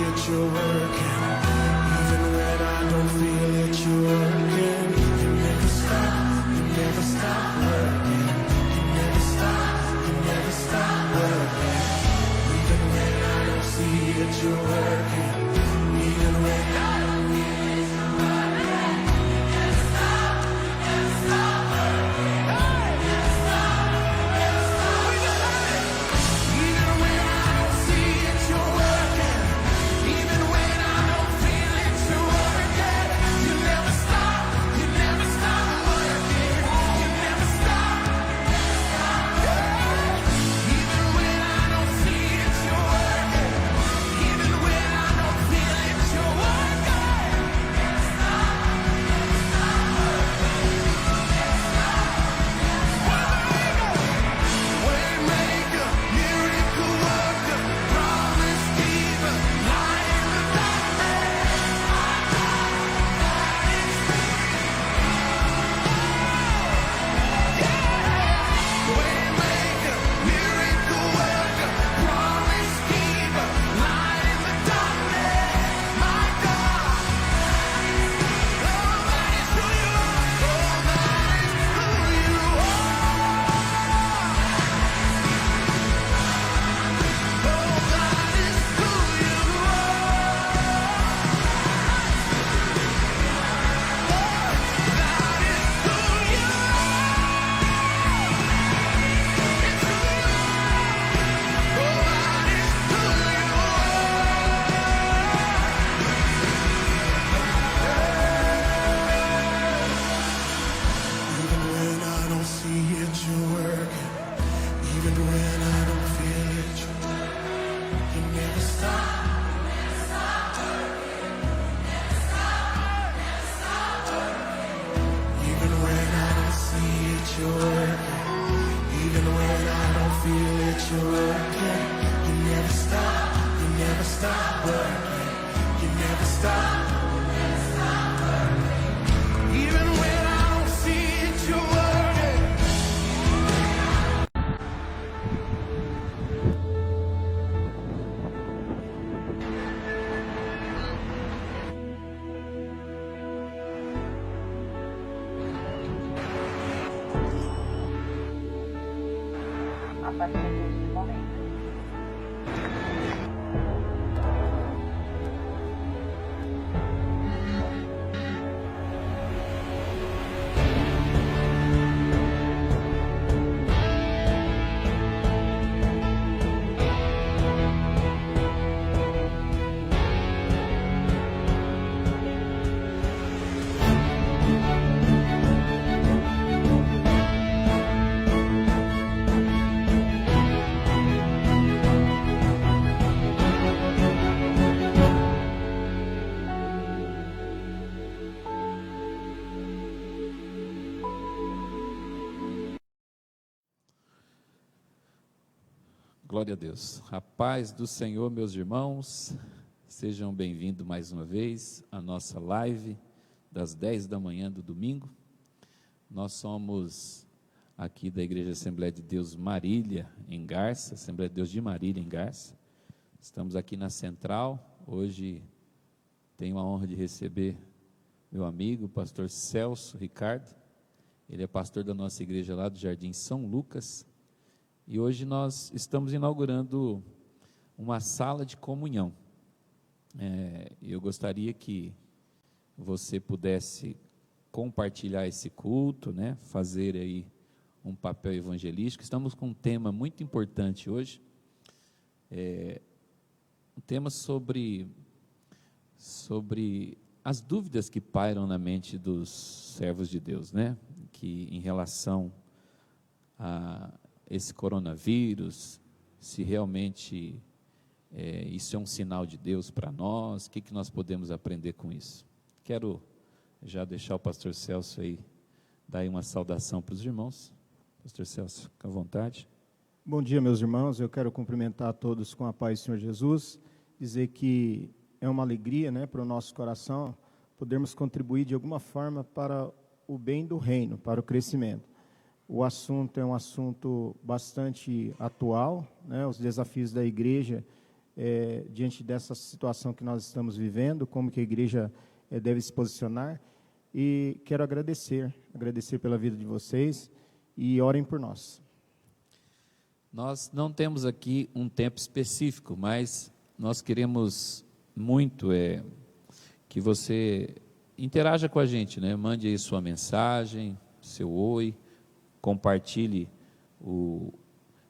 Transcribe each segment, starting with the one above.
it, you're working. Even when I don't feel it, you're working. You never stop working. You never stop working. Even when I don't see it, you're working. Even when I don't feel it, you're working. You never stop working. Never stop working. Even when I don't see it, you're working. Even when I don't feel it, you're working. You never stop working. You never stop. Even when I don't see it, you're working. Even when I don't feel it, you're working. Never stop Waymaker, miracle worker, promise keeper, light in the darkness. Waymaker, miracle worker, promise keeper, light in the darkness. My God, that is who you are. That is who you are. That is who you Even when I don't see it, you're working. Even when I don't feel it, you're working. You never stop. Even when I don't see it, you're working. Even when I don't feel it, you're working. You never stop working. You never stop. Even when I don't see it, you're working. A partir deste momento. Glória a Deus. A paz do Senhor, meus irmãos, sejam bem-vindos mais uma vez à nossa live das 10 da manhã do domingo. Nós somos aqui da Igreja Assembleia de Deus Marília, em Garça, Assembleia de Deus de Marília, em Garça. Estamos aqui na Central. Hoje tenho a honra de receber meu amigo, o pastor Celso Ricardo. Ele é pastor da nossa igreja lá do Jardim São Lucas. E hoje nós estamos inaugurando uma sala de comunhão. Eu gostaria que você pudesse compartilhar esse culto, né? Fazer aí um papel evangelístico. Estamos com um tema muito importante hoje, um tema sobre as dúvidas que pairam na mente dos servos de Deus, né? Que em relação a esse coronavírus, se realmente isso é um sinal de Deus para nós, o que nós podemos aprender com isso? Quero já deixar o pastor Celso aí, dar aí uma saudação para os irmãos. Pastor Celso, fica à vontade. Bom dia, meus irmãos, eu quero cumprimentar a todos com a paz do Senhor Jesus, dizer que é uma alegria, né, para o nosso coração, podermos contribuir de alguma forma para o bem do reino, para o crescimento. O assunto é um assunto bastante atual, né? Os desafios da igreja diante dessa situação que nós estamos vivendo, como que a igreja deve se posicionar. E quero agradecer pela vida de vocês e orem por nós. Nós não temos aqui um tempo específico, mas nós queremos muito que você interaja com a gente, né? Mande aí sua mensagem, seu oi, compartilhe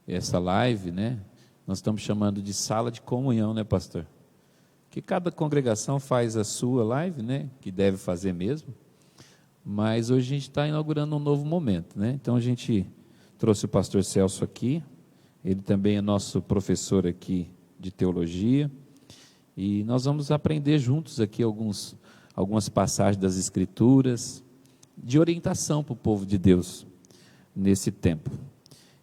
essa live, né? Nós estamos chamando de sala de comunhão, né, pastor? Que cada congregação faz a sua live, né? Que deve fazer mesmo. Mas hoje a gente está inaugurando um novo momento, né? Então a gente trouxe o pastor Celso aqui, ele também é nosso professor aqui de teologia, e nós vamos aprender juntos aqui algumas passagens das Escrituras, de orientação para o povo de Deus nesse tempo.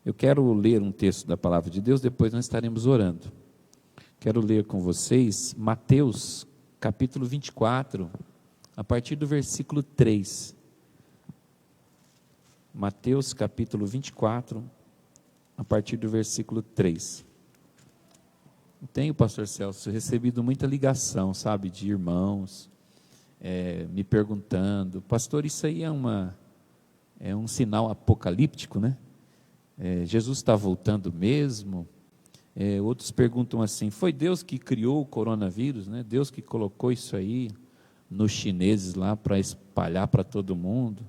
Eu quero ler um texto da palavra de Deus, depois nós estaremos orando. Quero ler com vocês Mateus capítulo 24, a partir do versículo 3. Mateus capítulo 24, a partir do versículo 3. Tenho, pastor Celso, recebido muita ligação, sabe, de irmãos, me perguntando, pastor, isso aí é um sinal apocalíptico, né? Jesus está voltando mesmo? Outros perguntam assim, foi Deus que criou o coronavírus, né? Deus que colocou isso aí nos chineses lá para espalhar para todo mundo?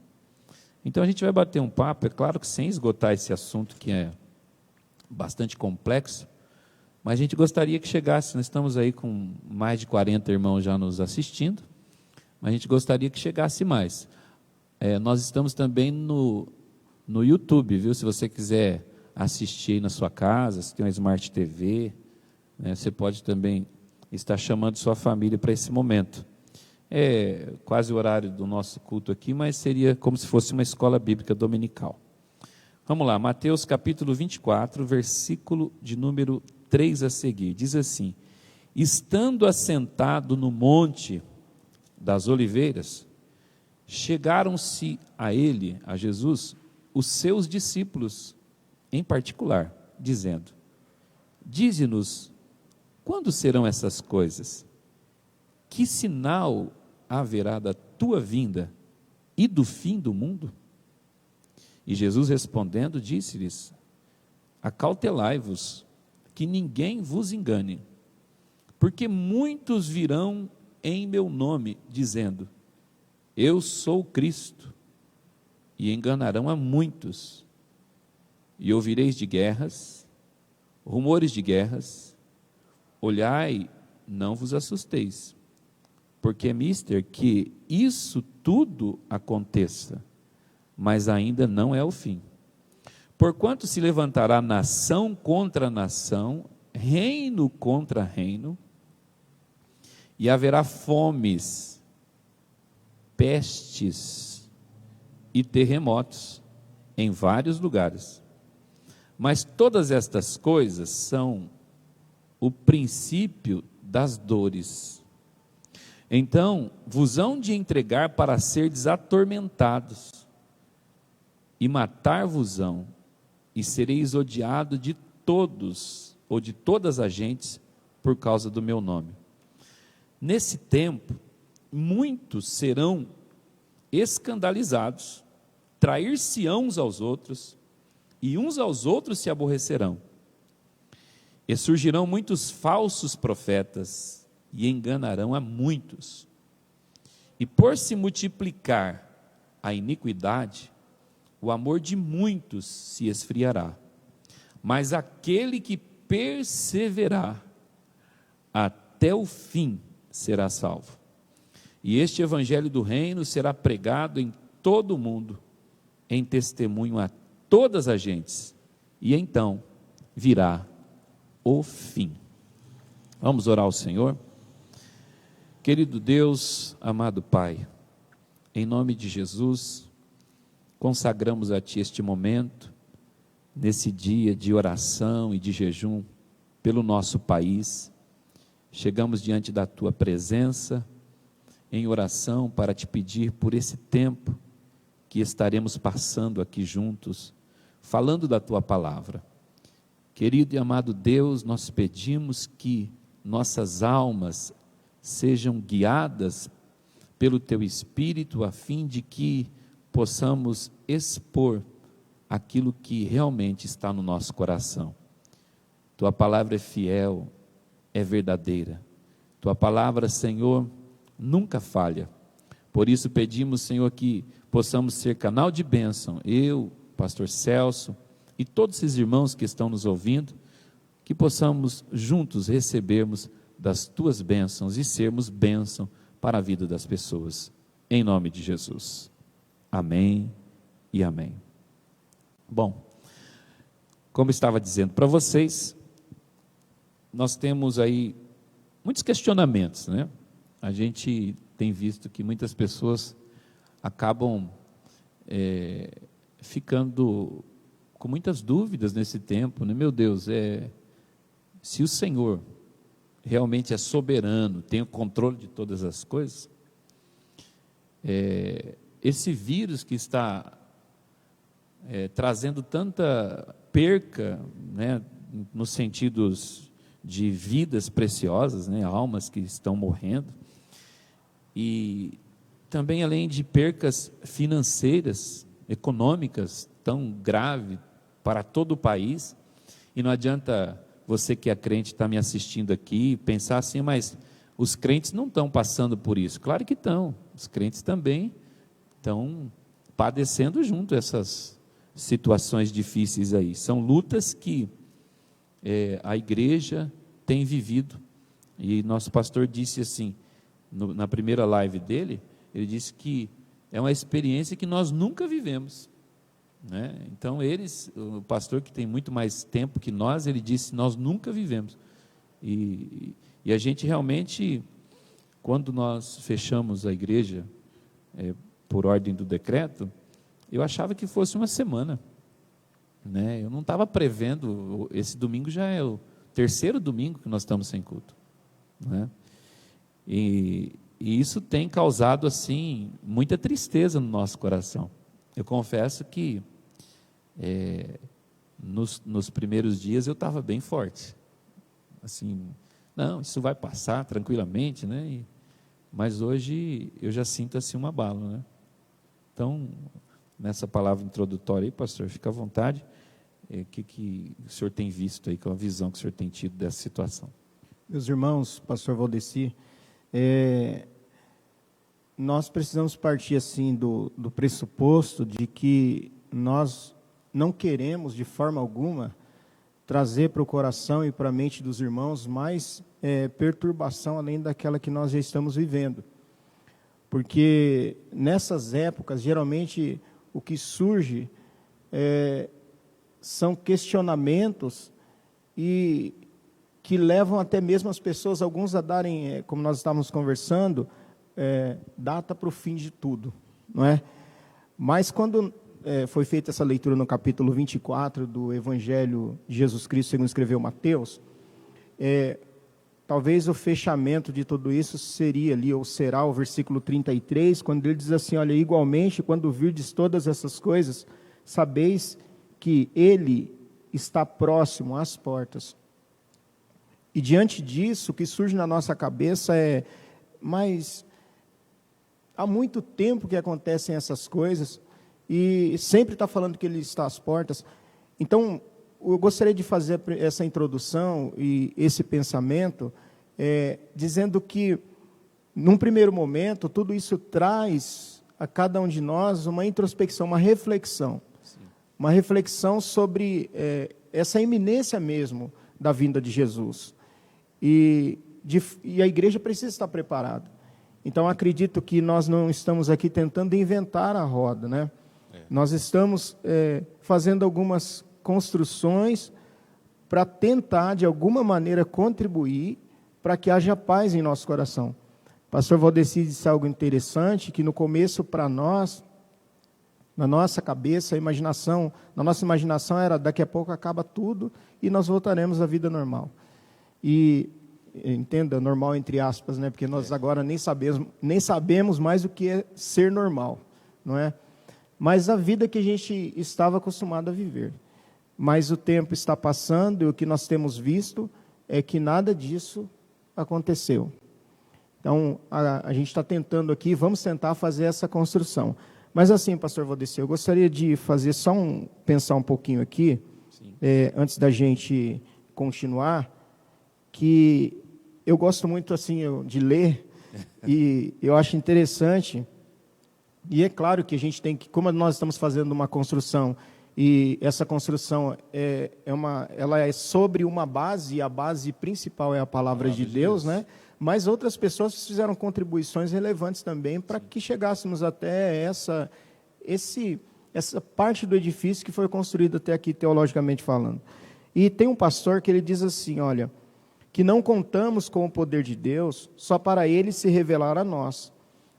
Então a gente vai bater um papo, é claro que sem esgotar esse assunto que é bastante complexo, mas a gente gostaria que chegasse, nós estamos aí com mais de 40 irmãos já nos assistindo, mas a gente gostaria que chegasse mais. Nós estamos também no YouTube, viu? Se você quiser assistir aí na sua casa, se tem uma Smart TV, né, você pode também estar chamando sua família para esse momento. É quase o horário do nosso culto aqui, mas seria como se fosse uma escola bíblica dominical. Vamos lá, Mateus capítulo 24, versículo de número 3 a seguir, diz assim, estando assentado no monte das oliveiras, chegaram-se a ele, a Jesus, os seus discípulos, em particular, dizendo, dize-nos, quando serão essas coisas? Que sinal haverá da tua vinda e do fim do mundo? E Jesus respondendo, disse-lhes, acautelai-vos, que ninguém vos engane, porque muitos virão em meu nome, dizendo, eu sou Cristo, e enganarão a muitos, e ouvireis de guerras, rumores de guerras, olhai, não vos assusteis, porque é mister que isso tudo aconteça, mas ainda não é o fim. Porquanto se levantará nação contra nação, reino contra reino, e haverá fomes, pestes e terremotos em vários lugares. Mas todas estas coisas são o princípio das dores. Então vos hão de entregar para serdes atormentados, e matar-vos-ão, e sereis odiados de todos, ou de todas as gentes, por causa do meu nome. Nesse tempo, muitos serão escandalizados, trair-se-ão uns aos outros, e uns aos outros se aborrecerão. E surgirão muitos falsos profetas, e enganarão a muitos. E por se multiplicar a iniquidade, o amor de muitos se esfriará. Mas aquele que perseverar até o fim será salvo. E este evangelho do reino será pregado em todo o mundo, em testemunho a todas as gentes, e então virá o fim. Vamos orar ao Senhor? Querido Deus, amado Pai, em nome de Jesus, consagramos a Ti este momento, nesse dia de oração e de jejum pelo nosso país. Chegamos diante da Tua presença, em oração para Te pedir por esse tempo que estaremos passando aqui juntos, falando da Tua palavra. Querido e amado Deus, nós pedimos que nossas almas sejam guiadas pelo Teu Espírito, a fim de que possamos expor aquilo que realmente está no nosso coração. Tua palavra é fiel, é verdadeira. Tua palavra, Senhor, nunca falha. Por isso pedimos, Senhor, que possamos ser canal de bênção, eu, pastor Celso e todos esses irmãos que estão nos ouvindo, que possamos juntos recebermos das Tuas bênçãos e sermos bênção para a vida das pessoas. Em nome de Jesus. Amém e amém. Bom, como estava dizendo para vocês, nós temos aí muitos questionamentos, né? A gente tem visto que muitas pessoas acabam ficando com muitas dúvidas nesse tempo, né? Meu Deus, se o Senhor realmente é soberano, tem o controle de todas as coisas, esse vírus que está trazendo tanta perca, né, nos sentidos de vidas preciosas, né, almas que estão morrendo, e também além de percas financeiras, econômicas, tão grave para todo o país, e não adianta você que é crente estar me assistindo aqui, pensar assim, mas os crentes não estão passando por isso. Claro que estão, os crentes também estão padecendo junto essas situações difíceis aí. São lutas que a igreja tem vivido, e nosso pastor disse assim, na primeira live dele, ele disse que é uma experiência que nós nunca vivemos, né? Então o pastor que tem muito mais tempo que nós, ele disse, nós nunca vivemos, e a gente realmente, quando nós fechamos a igreja, por ordem do decreto, eu achava que fosse uma semana, né? Eu não estava prevendo, esse domingo já é o terceiro domingo que nós estamos sem culto, né? E isso tem causado assim muita tristeza no nosso coração. Eu confesso que nos primeiros dias eu estava bem forte, assim, não, isso vai passar tranquilamente, né? Mas hoje eu já sinto assim um abalo, né? Então, nessa palavra introdutória aí, pastor, fica à vontade. O que o senhor tem visto aí, qual a visão que o senhor tem tido dessa situação? Meus irmãos, pastor Valdeci, nós precisamos partir assim do pressuposto de que nós não queremos de forma alguma trazer para o coração e para a mente dos irmãos mais perturbação além daquela que nós já estamos vivendo. Porque nessas épocas, geralmente, o que surge são questionamentos e que levam até mesmo as pessoas, alguns a darem, como nós estávamos conversando, data para o fim de tudo, não é? Mas quando foi feita essa leitura no capítulo 24 do Evangelho de Jesus Cristo, segundo escreveu Mateus, talvez o fechamento de tudo isso seria ali, ou será o versículo 33, quando ele diz assim, olha, igualmente, quando virdes todas essas coisas, sabeis que ele está próximo às portas. E diante disso, o que surge na nossa cabeça mas há muito tempo que acontecem essas coisas, e sempre está falando que ele está às portas. Então, eu gostaria de fazer essa introdução e esse pensamento, dizendo que, num primeiro momento, tudo isso traz a cada um de nós uma introspecção, uma reflexão. Sim. Uma reflexão sobre essa iminência mesmo da vinda de Jesus. E a igreja precisa estar preparada. Então, acredito que nós não estamos aqui tentando inventar a roda, né? Nós estamos fazendo algumas construções para tentar, de alguma maneira, contribuir para que haja paz em nosso coração. O pastor Valdeci disse algo interessante, que no começo, para nós, na nossa cabeça, na nossa imaginação era, daqui a pouco acaba tudo e nós voltaremos à vida normal. E, entenda, normal entre aspas, né? Porque nós agora nem sabemos mais o que é ser normal, não é? Mas a vida que a gente estava acostumado a viver. Mas o tempo está passando e o que nós temos visto é que nada disso aconteceu. Então, a gente está tentando aqui, vamos tentar fazer essa construção. Mas assim, pastor Valdeci, eu gostaria de fazer pensar um pouquinho aqui, antes da gente continuar, que eu gosto muito assim de ler, e eu acho interessante, e é claro que a gente tem que, como nós estamos fazendo uma construção, e essa construção ela é sobre uma base, e a base principal é a palavra de Deus, né? Mas outras pessoas fizeram contribuições relevantes também para que chegássemos até essa parte do edifício que foi construído até aqui, teologicamente falando. E tem um pastor que ele diz assim, olha, que não contamos com o poder de Deus só para Ele se revelar a nós.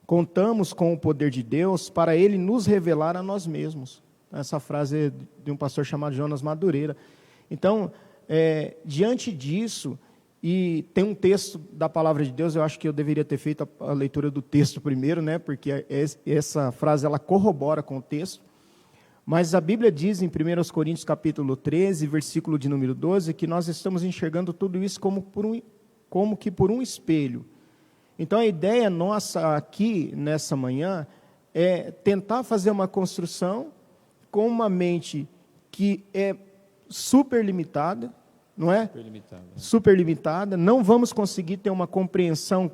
Contamos com o poder de Deus para Ele nos revelar a nós mesmos. Essa frase é de um pastor chamado Jonas Madureira. Então, diante disso, e tem um texto da palavra de Deus, eu acho que eu deveria ter feito a leitura do texto primeiro, né? Porque essa frase ela corrobora com o texto. Mas a Bíblia diz em 1 Coríntios capítulo 13, versículo de número 12, que nós estamos enxergando tudo isso como que por um espelho. Então a ideia nossa aqui, nessa manhã, é tentar fazer uma construção com uma mente que é super limitada, não é? Super limitada. Não vamos conseguir ter uma compreensão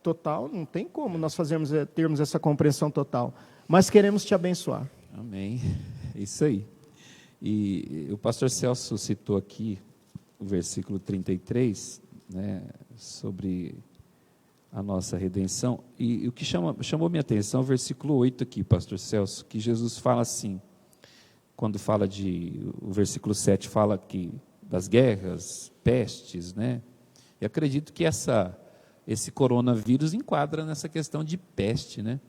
total. Não tem como nós termos essa compreensão total. Mas queremos te abençoar. Amém. Isso aí. E o pastor Celso citou aqui o versículo 33, né, sobre a nossa redenção. E o que chamou minha atenção é o versículo 8 aqui, pastor Celso, que Jesus fala assim, quando fala o versículo 7 fala que das guerras, pestes, né? E acredito que esse coronavírus enquadra nessa questão de peste, né?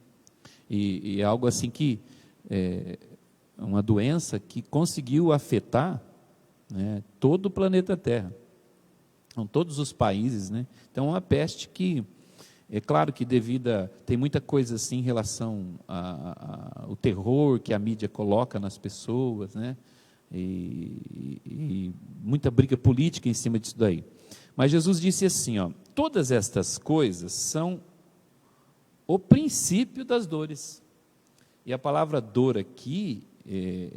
E é algo assim que uma doença que conseguiu afetar, né, todo o planeta Terra. Então, todos os países, né? Então, é uma peste que, é claro que tem muita coisa assim em relação ao terror que a mídia coloca nas pessoas, né? E muita briga política em cima disso daí. Mas Jesus disse assim, ó, todas estas coisas são o princípio das dores. E a palavra dor aqui,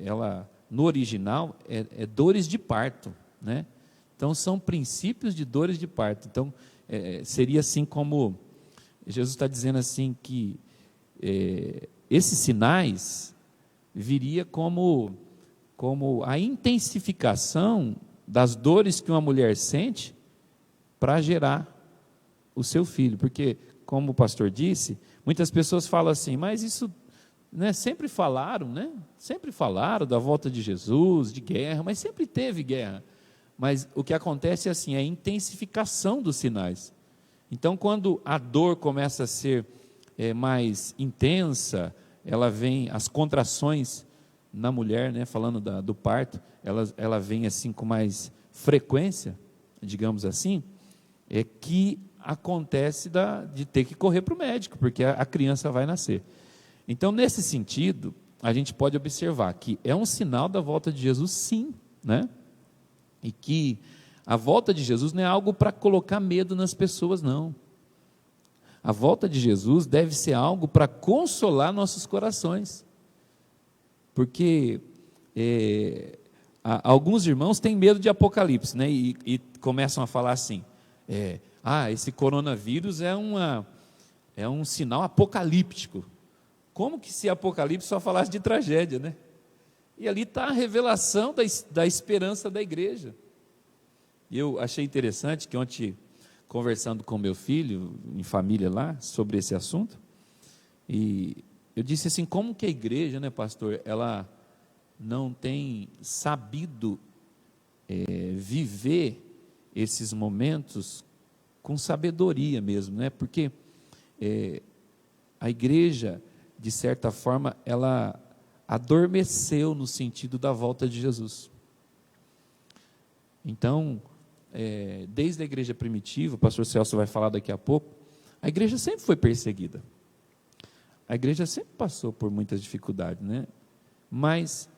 ela no original é dores de parto, né? Então são princípios de dores de parto. Então seria assim como Jesus está dizendo assim que esses sinais viria como a intensificação das dores que uma mulher sente para gerar o seu filho, porque como o pastor disse, muitas pessoas falam assim, mas isso, né, sempre falaram da volta de Jesus, de guerra, mas sempre teve guerra. Mas o que acontece é assim, a intensificação dos sinais. Então, quando a dor começa a ser mais intensa, ela vem, as contrações na mulher, né, falando do parto, ela vem assim com mais frequência, digamos assim, é que acontece de ter que correr para o médico, porque a criança vai nascer. Então, nesse sentido, a gente pode observar que é um sinal da volta de Jesus, sim, né? E que a volta de Jesus não é algo para colocar medo nas pessoas, não. A volta de Jesus deve ser algo para consolar nossos corações. Porque alguns irmãos têm medo de Apocalipse, né? E começam a falar assim, esse coronavírus é um sinal apocalíptico. Como que se Apocalipse só falasse de tragédia, né? E ali está a revelação da esperança da igreja. E eu achei interessante que ontem, conversando com meu filho, em família lá, sobre esse assunto, e eu disse assim, como que a igreja, né, pastor, ela não tem sabido viver esses momentos com sabedoria mesmo, né? Porque a igreja, de certa forma, ela adormeceu no sentido da volta de Jesus. Então, desde a igreja primitiva, o pastor Celso vai falar daqui a pouco, a igreja sempre foi perseguida. A igreja sempre passou por muitas dificuldades, né? Mas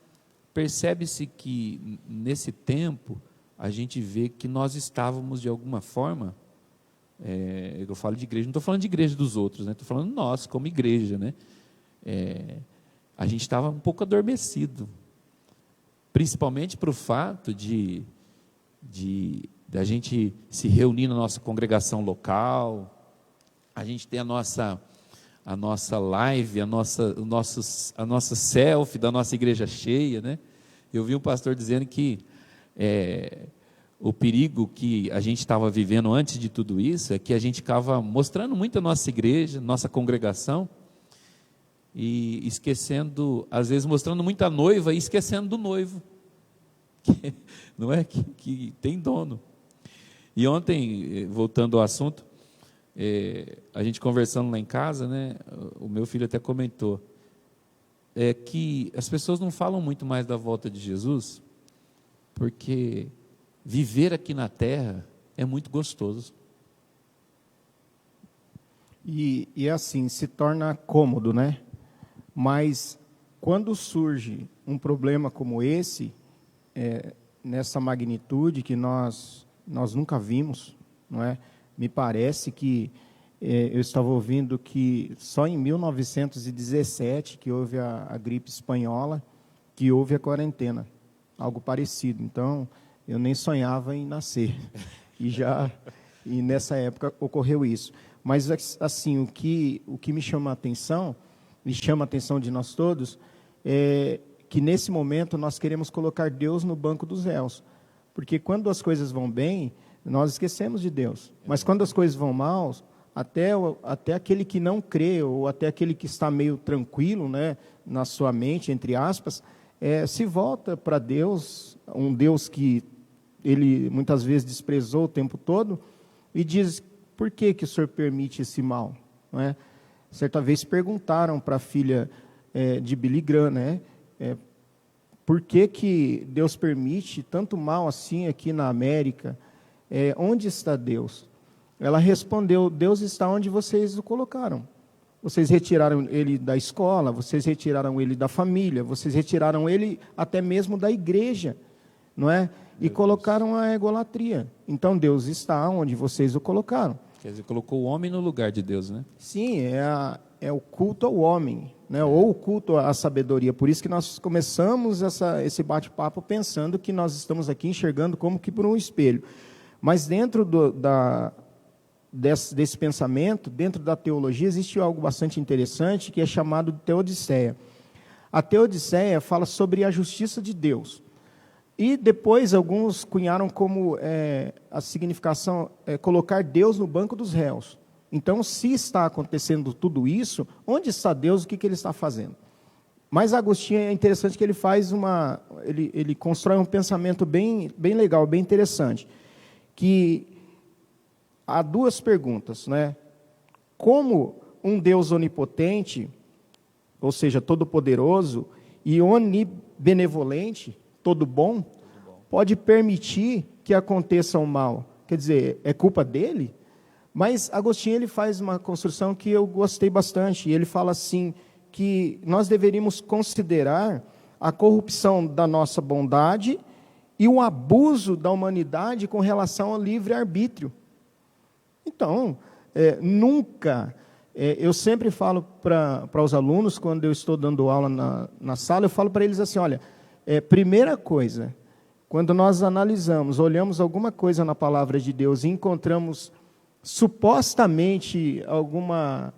percebe-se que nesse tempo a gente vê que nós estávamos, de alguma forma, eu falo de igreja, não estou falando de igreja dos outros, né? Estou falando nós, como igreja, né? A gente estava um pouco adormecido, principalmente para o fato de a gente se reunir na nossa congregação local, a gente ter a nossa live, a nossa selfie da nossa igreja cheia, né? Eu vi um pastor dizendo que o perigo que a gente estava vivendo antes de tudo isso é que a gente ficava mostrando muito a nossa igreja, nossa congregação, e esquecendo, às vezes mostrando muito a noiva e esquecendo do noivo, que, não é? Que tem dono. E ontem, voltando ao assunto, a gente conversando lá em casa, né, o meu filho até comentou, que as pessoas não falam muito mais da volta de Jesus, porque viver aqui na terra é muito gostoso. E assim, se torna cômodo, né? Mas quando surge um problema como esse, nessa magnitude que nós nunca vimos, não é? Me parece que eu estava ouvindo que só em 1917 que houve a gripe espanhola, que houve a quarentena, algo parecido. Então, eu nem sonhava em nascer. E nessa época ocorreu isso. Mas assim, o que me chama a atenção, e chama a atenção de nós todos, é que nesse momento nós queremos colocar Deus no banco dos réus. Porque quando as coisas vão bem, nós esquecemos de Deus. Mas quando as coisas vão mal, até aquele que não crê, ou até aquele que está meio tranquilo, né, na sua mente, entre aspas, se volta para Deus, um Deus que ele muitas vezes desprezou o tempo todo, e diz: por que o Senhor permite esse mal? Não é? Certa vez perguntaram para a filha de Billy Graham, né, por que Deus permite tanto mal assim aqui na América? Onde está Deus? Ela respondeu: Deus está onde vocês o colocaram. Vocês retiraram ele da escola, vocês retiraram ele da família, vocês retiraram ele até mesmo da igreja, não é? E colocaram a egolatria. Então Deus está onde vocês o colocaram. Quer dizer, colocou o homem no lugar de Deus, né? Sim, é o culto ao homem, né? Ou o culto à sabedoria. Por isso que nós começamos esse bate-papo pensando que nós estamos aqui enxergando como que por um espelho. Mas dentro desse pensamento, dentro da teologia, existe algo bastante interessante que é chamado de teodiceia. A teodiceia fala sobre a justiça de Deus. E depois alguns cunharam como a significação colocar Deus no banco dos réus. Então, se está acontecendo tudo isso, onde está Deus, o que ele está fazendo? Mas Agostinho é interessante que ele faz ele constrói um pensamento bem legal, bem interessante, que há duas perguntas, né? Como um Deus onipotente, ou seja, todo-poderoso, e onibenevolente, todo bom, pode permitir que aconteça o mal? Quer dizer, é culpa dele? Mas Agostinho ele faz uma construção que eu gostei bastante. Ele fala assim, que nós deveríamos considerar a corrupção da nossa bondade e o abuso da humanidade com relação ao livre-arbítrio. Então, nunca... eu sempre falo para os alunos, quando eu estou dando aula na sala, eu falo para eles assim, olha, primeira coisa, quando nós analisamos, olhamos alguma coisa na palavra de Deus e encontramos supostamente alguma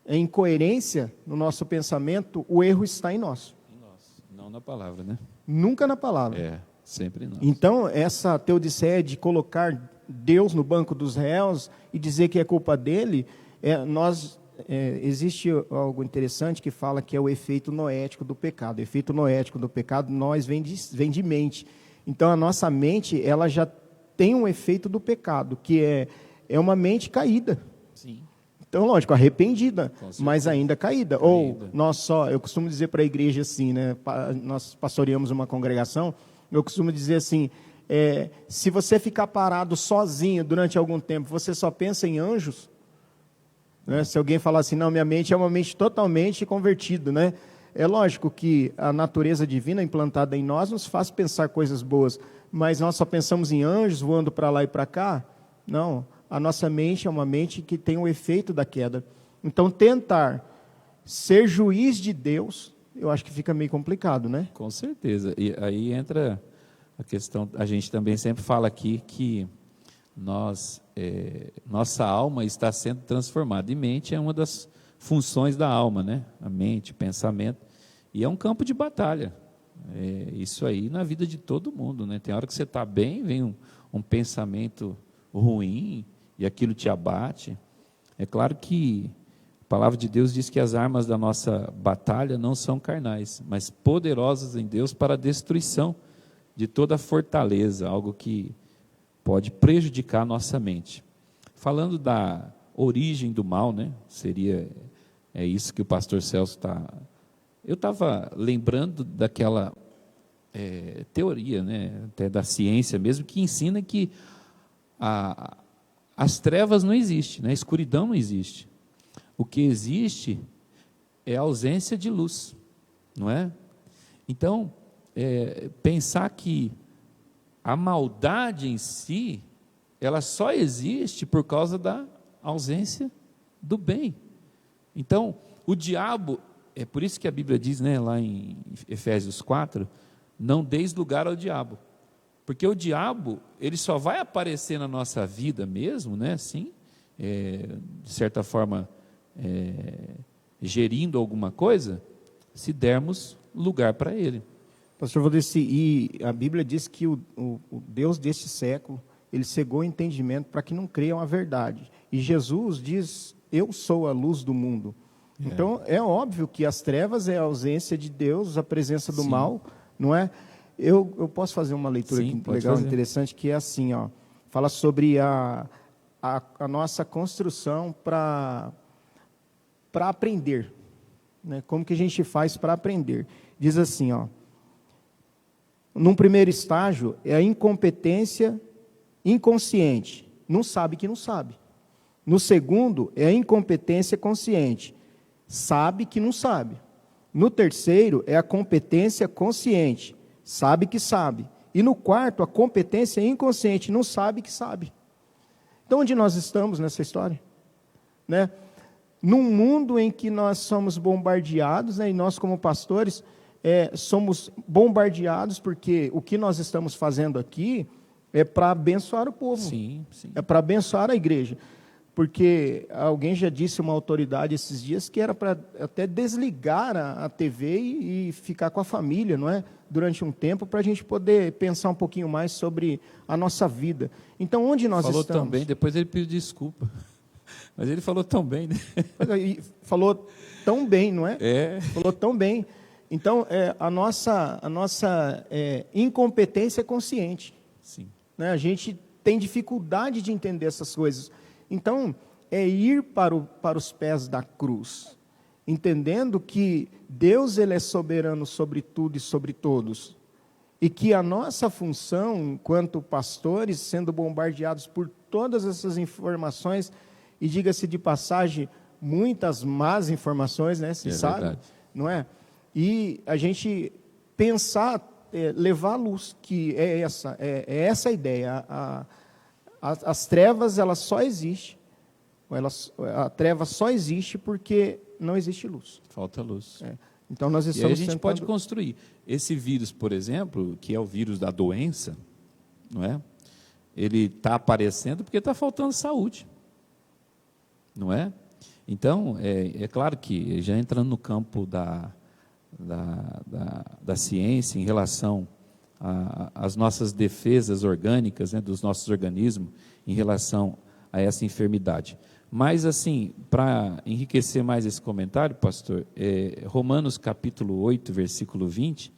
incoerência no nosso pensamento, o erro está em nós. Não na palavra, né? Nunca na palavra. Sempre não. Então, essa teodiceia de colocar Deus no banco dos réus e dizer que é culpa dele, existe algo interessante que fala que é o efeito noético do pecado. O efeito noético do pecado vem de mente. Então, a nossa mente ela já tem um efeito do pecado, que é uma mente caída. Sim. Então, lógico, arrependida, mas ainda caída. Ou, eu costumo dizer para a igreja assim, né? Nós pastoreamos uma congregação, eu costumo dizer assim, se você ficar parado sozinho durante algum tempo, você só pensa em anjos, né? Se alguém falar assim, não, minha mente é uma mente totalmente convertida, né? É lógico que a natureza divina implantada em nós nos faz pensar coisas boas, mas nós só pensamos em anjos voando para lá e para cá? Não, a nossa mente é uma mente que tem o efeito da queda. Então, tentar ser juiz de Deus, eu acho que fica meio complicado, né? Com certeza. E aí entra a questão, a gente também sempre fala aqui que nossa alma está sendo transformada. E mente é uma das funções da alma, né? A mente, o pensamento. E é um campo de batalha. Isso aí na vida de todo mundo, né? Tem hora que você está bem, vem um pensamento ruim e aquilo te abate. É claro que a palavra de Deus diz que as armas da nossa batalha não são carnais, mas poderosas em Deus para a destruição de toda fortaleza, algo que pode prejudicar a nossa mente. Falando da origem do mal, né? É isso que o pastor Celso está... Eu estava lembrando daquela teoria, né? Até da ciência mesmo, que ensina que as trevas não existem, né? A escuridão não existe. O que existe é a ausência de luz, não é? Então, pensar que a maldade em si, ela só existe por causa da ausência do bem. Então, o diabo, é por isso que a Bíblia diz, né, lá em Efésios 4, não deis lugar ao diabo. Porque o diabo, ele só vai aparecer na nossa vida mesmo, né, assim, de certa forma, gerindo alguma coisa, se dermos lugar para ele. Pastor Valdeci, e a Bíblia diz que o Deus deste século, ele cegou o entendimento para que não creiam a verdade. E Jesus diz, eu sou a luz do mundo. Então, é óbvio que as trevas é a ausência de Deus, a presença do mal, não é? Eu posso fazer uma leitura aqui legal, interessante, que é assim, ó, fala sobre a nossa construção para aprender, né? Como que a gente faz para aprender? Diz assim, ó, num primeiro estágio, é a incompetência inconsciente, não sabe que não sabe. No segundo, é a incompetência consciente, sabe que não sabe. No terceiro, é a competência consciente, sabe que sabe. E no quarto, a competência inconsciente, não sabe que sabe. Então, onde nós estamos nessa história? Né? Num mundo em que nós somos bombardeados, né, e nós como pastores, somos bombardeados porque o que nós estamos fazendo aqui é para abençoar o povo, sim. É para abençoar a igreja, porque alguém já disse, uma autoridade esses dias, que era para até desligar a TV e ficar com a família, não é? Durante um tempo, para a gente poder pensar um pouquinho mais sobre a nossa vida. Então, onde nós falou estamos? Tão bem, depois ele pediu desculpa, mas ele falou tão bem, né? Falou tão bem, não é? Falou tão bem. Então, a nossa incompetência é consciente. Sim. Né? A gente tem dificuldade de entender essas coisas. Então, é ir para os pés da cruz, entendendo que Deus, ele é soberano sobre tudo e sobre todos. E que a nossa função, enquanto pastores, sendo bombardeados por todas essas informações, e diga-se de passagem, muitas más informações, né? Se sabe, verdade. Não é? E a gente pensar, levar a luz, que é essa a ideia. As trevas, elas só existem, a treva só existe porque não existe luz. Falta luz. Então nós E estamos aí a gente pode construir. Esse vírus, por exemplo, que é o vírus da doença, não é? Ele está aparecendo porque está faltando saúde, não é? Então, é claro que, já entrando no campo da ciência em relação às nossas defesas orgânicas, né, dos nossos organismos, em relação a essa enfermidade. Mas, assim, para enriquecer mais esse comentário, pastor, Romanos capítulo 8, versículo 20,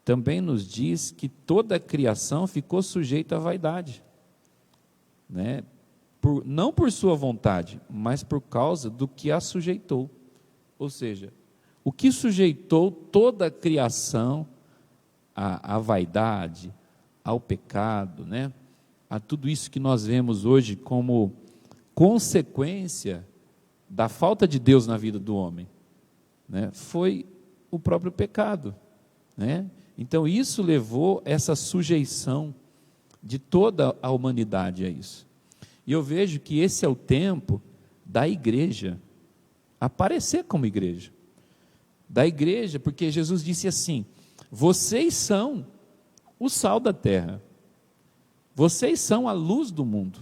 também nos diz que toda a criação ficou sujeita à vaidade, né? Não por sua vontade, mas por causa do que a sujeitou. Ou seja, o que sujeitou toda a criação à vaidade, ao pecado, né? A tudo isso que nós vemos hoje como consequência da falta de Deus na vida do homem, né? Foi o próprio pecado, né? Então isso levou essa sujeição de toda a humanidade a isso. E eu vejo que esse é o tempo da igreja aparecer como igreja. Da igreja, porque Jesus disse assim: vocês são o sal da terra, vocês são a luz do mundo,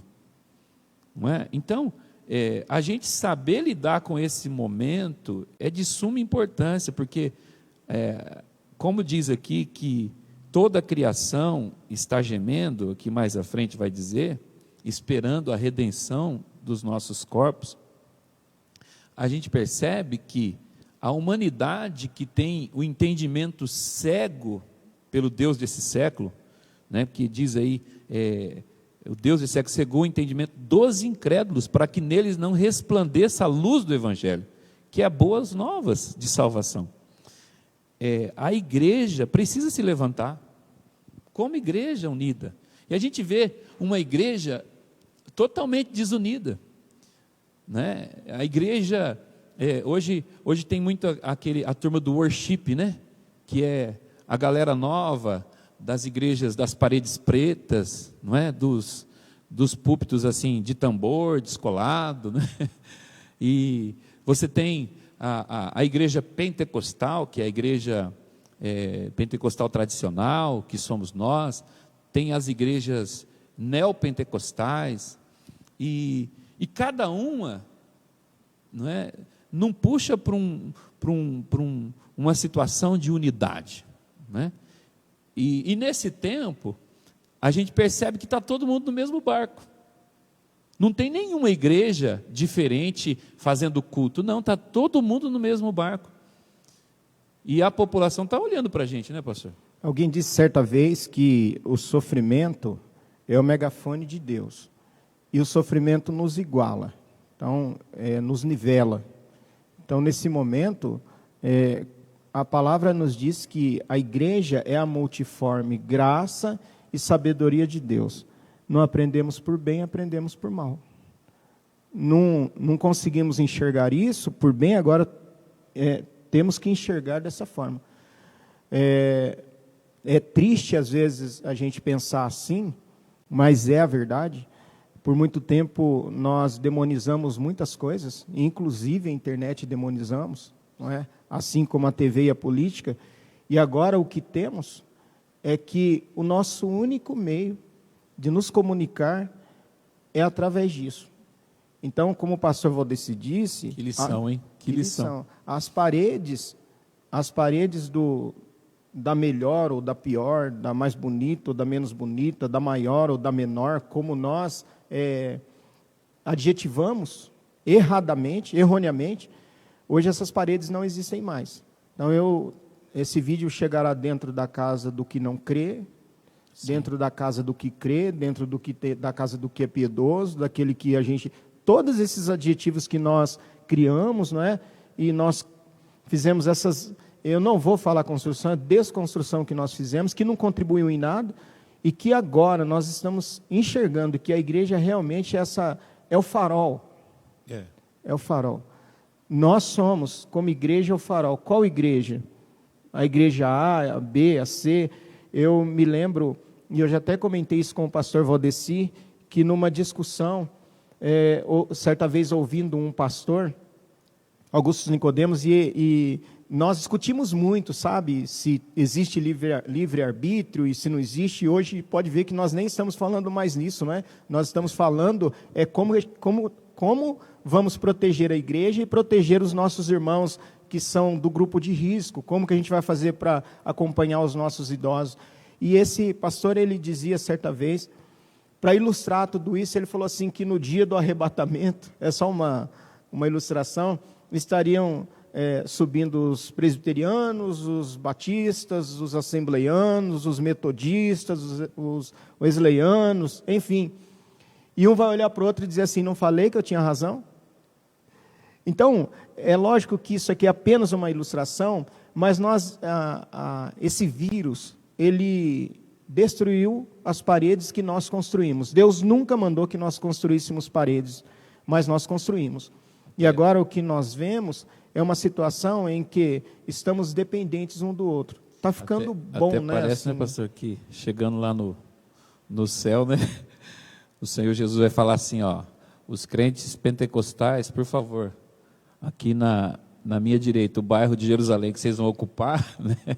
não é? Então, a gente saber lidar com esse momento é de suma importância, porque, como diz aqui, que toda a criação está gemendo, que mais à frente vai dizer, esperando a redenção dos nossos corpos, a gente percebe que a humanidade que tem o entendimento cego pelo Deus desse século, né, porque diz aí, o Deus desse século cegou o entendimento dos incrédulos, para que neles não resplandeça a luz do Evangelho, que é boas novas de salvação. A igreja precisa se levantar, como igreja unida, e a gente vê uma igreja totalmente desunida, né? A igreja, hoje tem muito a turma do worship, né? Que é a galera nova das igrejas das paredes pretas, não é? Dos púlpitos assim de tambor descolado, né? E você tem a igreja pentecostal, que é a igreja pentecostal tradicional, que somos nós. Tem as igrejas neopentecostais, e cada uma, não é, não puxa para uma situação de unidade, né? E nesse tempo, a gente percebe que está todo mundo no mesmo barco. Não tem nenhuma igreja diferente fazendo culto, não, está todo mundo no mesmo barco. E a população está olhando para a gente, né, pastor? Alguém disse certa vez que o sofrimento é o megafone de Deus. E o sofrimento nos iguala, então, nos nivela. Então, nesse momento, a palavra nos diz que a igreja é a multiforme graça e sabedoria de Deus. Não aprendemos por bem, aprendemos por mal. Não conseguimos enxergar isso por bem, agora temos que enxergar dessa forma. É triste, às vezes, a gente pensar assim, mas é a verdade. Por muito tempo, nós demonizamos muitas coisas, inclusive a internet demonizamos, não é? Assim como a TV e a política. E agora o que temos é que o nosso único meio de nos comunicar é através disso. Então, como o pastor Valdeci disse... Que lição, hein? Que lição. As paredes da melhor ou da pior, da mais bonita ou da menos bonita, da maior ou da menor, como nós adjetivamos erroneamente, hoje essas paredes não existem mais. Então, esse vídeo chegará dentro da casa do que não crê, sim, dentro da casa do que crê, dentro da casa do que é piedoso, daquele que a gente... Todos esses adjetivos que nós criamos, não é? E nós fizemos essas... Eu não vou falar construção, é desconstrução que nós fizemos, que não contribuiu em nada, e que agora nós estamos enxergando que a igreja realmente é o farol. É o farol. Nós somos, como igreja, o farol. Qual igreja? A igreja A, a B, a C. Eu me lembro, e eu já até comentei isso com o pastor Valdeci, que numa discussão, certa vez ouvindo um pastor, Augusto Nicodemos, e nós discutimos muito, sabe, se existe livre-arbítrio e se não existe. Hoje pode ver que nós nem estamos falando mais nisso, não é? Nós estamos falando como vamos proteger a igreja e proteger os nossos irmãos que são do grupo de risco, como que a gente vai fazer para acompanhar os nossos idosos. E esse pastor, ele dizia certa vez, para ilustrar tudo isso, ele falou assim, que no dia do arrebatamento, é só uma ilustração, estariam subindo os presbiterianos, os batistas, os assembleianos, os metodistas, os wesleyanos, enfim. E um vai olhar para o outro e dizer assim, não falei que eu tinha razão? Então, é lógico que isso aqui é apenas uma ilustração, mas esse vírus, ele destruiu as paredes que nós construímos. Deus nunca mandou que nós construíssemos paredes, mas nós construímos. E agora o que nós vemos é uma situação em que estamos dependentes um do outro. Está ficando bom, até né? parece, assim, né, pastor, que chegando lá no céu, né? O Senhor Jesus vai falar assim, ó, os crentes pentecostais, por favor, aqui na minha direita, o bairro de Jerusalém que vocês vão ocupar, né?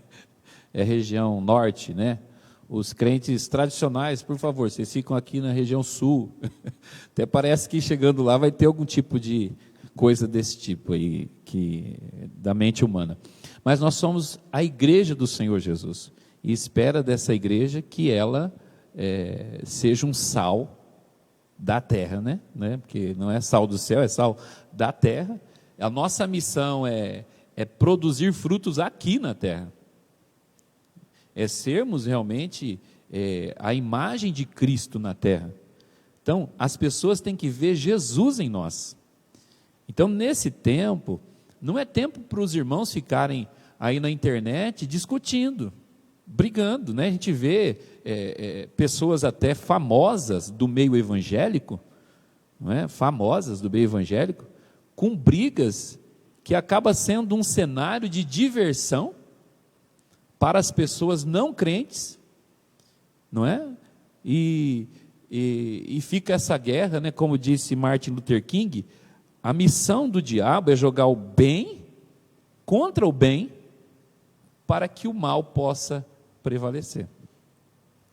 É a região norte, né? Os crentes tradicionais, por favor, vocês ficam aqui na região sul. Até parece que chegando lá vai ter algum tipo de coisa desse tipo aí, da mente humana. Mas nós somos a igreja do Senhor Jesus, e espera dessa igreja que ela seja um sal da terra, né? Porque não é sal do céu, é sal da terra. A nossa missão é produzir frutos aqui na terra, é sermos realmente a imagem de Cristo na terra. Então, as pessoas têm que ver Jesus em nós. Então, nesse tempo, não é tempo para os irmãos ficarem aí na internet discutindo, brigando, né? A gente vê pessoas até famosas do meio evangélico, não é? Famosas do meio evangélico, com brigas que acaba sendo um cenário de diversão para as pessoas não crentes, não é? E fica essa guerra, né? Como disse Martin Luther King, a missão do diabo é jogar o bem contra o bem, para que o mal possa prevalecer.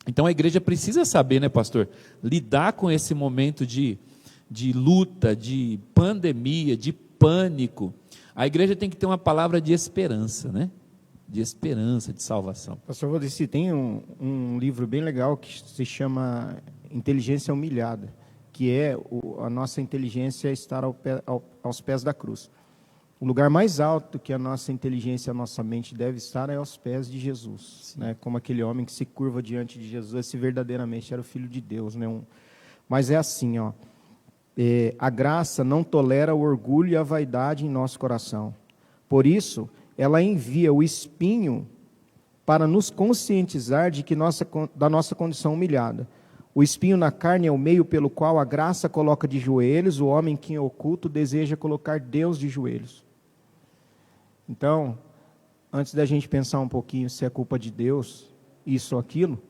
Então a igreja precisa saber, né, pastor, lidar com esse momento de luta, de pandemia, de pânico. A igreja tem que ter uma palavra de esperança, né? De esperança, de salvação. Pastor Valdeci, tem um livro bem legal que se chama Inteligência Humilhada, que é a nossa inteligência estar aos pés da cruz. O lugar mais alto que a nossa inteligência, a nossa mente deve estar é aos pés de Jesus, né? Como aquele homem que se curva diante de Jesus, se verdadeiramente era o Filho de Deus, né? Mas é assim, ó, a graça não tolera o orgulho e a vaidade em nosso coração. Por isso, ela envia o espinho para nos conscientizar da nossa condição humilhada. O espinho na carne é o meio pelo qual a graça coloca de joelhos o homem que em oculto deseja colocar Deus de joelhos. Então, antes da gente pensar um pouquinho se é culpa de Deus, isso ou aquilo,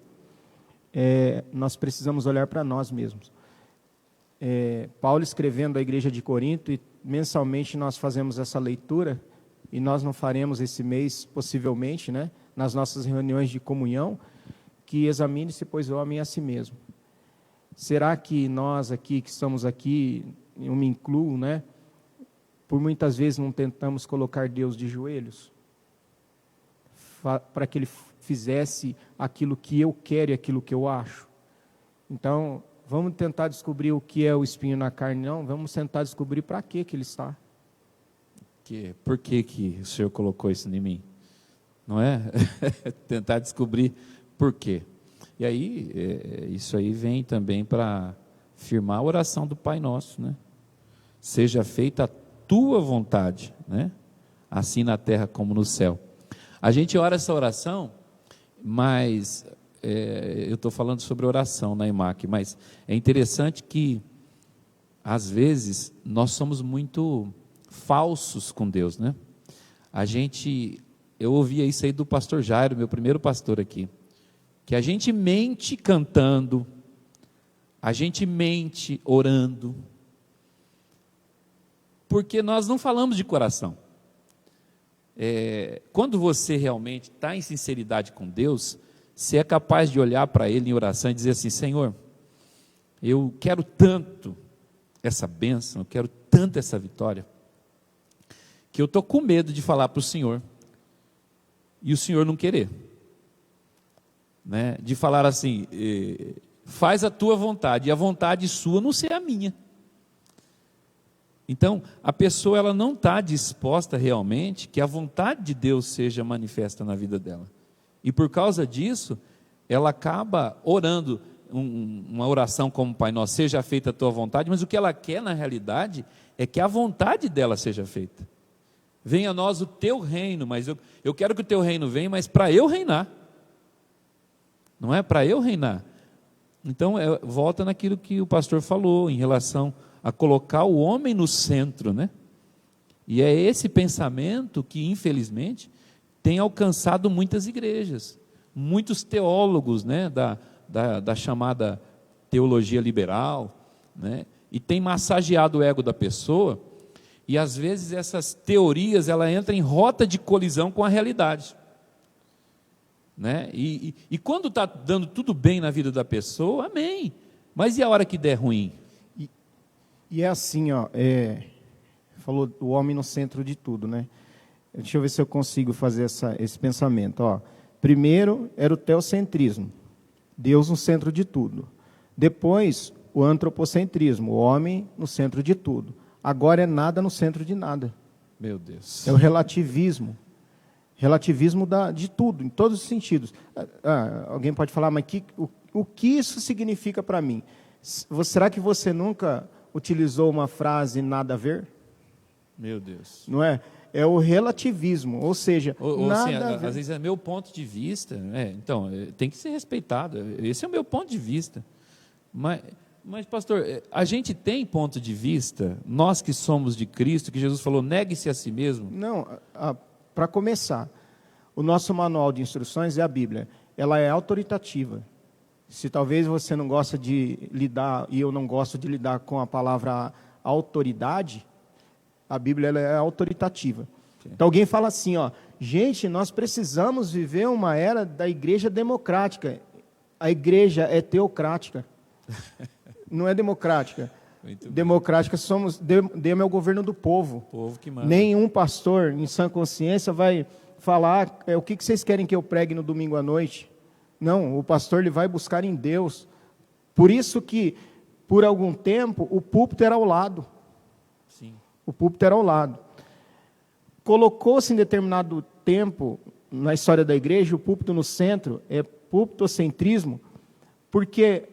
nós precisamos olhar para nós mesmos. Paulo escrevendo à igreja de Corinto, e mensalmente nós fazemos essa leitura, e nós não faremos esse mês, possivelmente, né, nas nossas reuniões de comunhão, que examine-se, pois, o homem a si mesmo. Será que nós aqui, que estamos aqui, eu me incluo, né, por muitas vezes não tentamos colocar Deus de joelhos? Para que Ele fizesse aquilo que eu quero e aquilo que eu acho? Então, vamos tentar descobrir o que é o espinho na carne, não? Vamos tentar descobrir para que ele está. Por que o Senhor colocou isso em mim? Não é? Tentar descobrir por quê. E aí, isso aí vem também para firmar a oração do Pai Nosso, né? Seja feita a tua vontade, né? Assim na terra como no céu. A gente ora essa oração, mas eu estou falando sobre oração na IMAC, mas é interessante que às vezes nós somos muito falsos com Deus, né? Eu ouvia isso aí do pastor Jairo, meu primeiro pastor aqui, que a gente mente cantando, a gente mente orando, porque nós não falamos de coração. Quando você realmente está em sinceridade com Deus, você é capaz de olhar para Ele em oração e dizer assim: Senhor, eu quero tanto essa bênção, eu quero tanto essa vitória, que eu estou com medo de falar para o Senhor, e o Senhor não querer, né? De falar assim, faz a tua vontade, e a vontade sua não ser a minha. Então, a pessoa ela não está disposta realmente que a vontade de Deus seja manifesta na vida dela. E por causa disso, ela acaba orando uma oração como Pai Nosso, seja feita a tua vontade, mas o que ela quer na realidade é que a vontade dela seja feita. Venha a nós o teu reino, mas eu quero que o teu reino venha, mas para eu reinar. Não é para eu reinar. Então, volta naquilo que o pastor falou, em relação a colocar o homem no centro, né? E é esse pensamento que, infelizmente, tem alcançado muitas igrejas, muitos teólogos, né, da chamada teologia liberal, né, e tem massageado o ego da pessoa, e às vezes essas teorias ela entram em rota de colisão com a realidade. Né? E quando está dando tudo bem na vida da pessoa, amém. Mas e a hora que der ruim? E é assim, ó, falou o homem no centro de tudo, né? Deixa eu ver se eu consigo fazer esse pensamento. Ó. Primeiro era o teocentrismo, Deus no centro de tudo. Depois, o antropocentrismo, o homem no centro de tudo. Agora é nada no centro de nada. Meu Deus. É o relativismo. Relativismo de tudo, em todos os sentidos. Alguém pode falar, mas o que isso significa para mim? Será que você nunca utilizou uma frase nada a ver? Meu Deus. Não é? É o relativismo, ou seja, nada assim, a ver. às vezes é meu ponto de vista, então, tem que ser respeitado, esse é o meu ponto de vista. Mas, pastor, a gente tem ponto de vista, nós que somos de Cristo, que Jesus falou, negue-se a si mesmo. Não, para começar, o nosso manual de instruções é a Bíblia, ela é autoritativa. Se talvez você não gosta de lidar, e eu não gosto de lidar com a palavra autoridade, a Bíblia ela é autoritativa. Sim. Então alguém fala assim, ó, gente, nós precisamos viver uma era da igreja democrática. A igreja é teocrática, não é democrática. Democrática somos, Deus é o governo do povo. O povo que manda. Nenhum pastor em sã consciência vai falar o que vocês querem que eu pregue no domingo à noite. Não, o pastor ele vai buscar em Deus. Por isso que, por algum tempo, o púlpito era ao lado. Sim. O púlpito era ao lado. Colocou-se em determinado tempo, na história da igreja, o púlpito no centro, é púlpitocentrismo, porque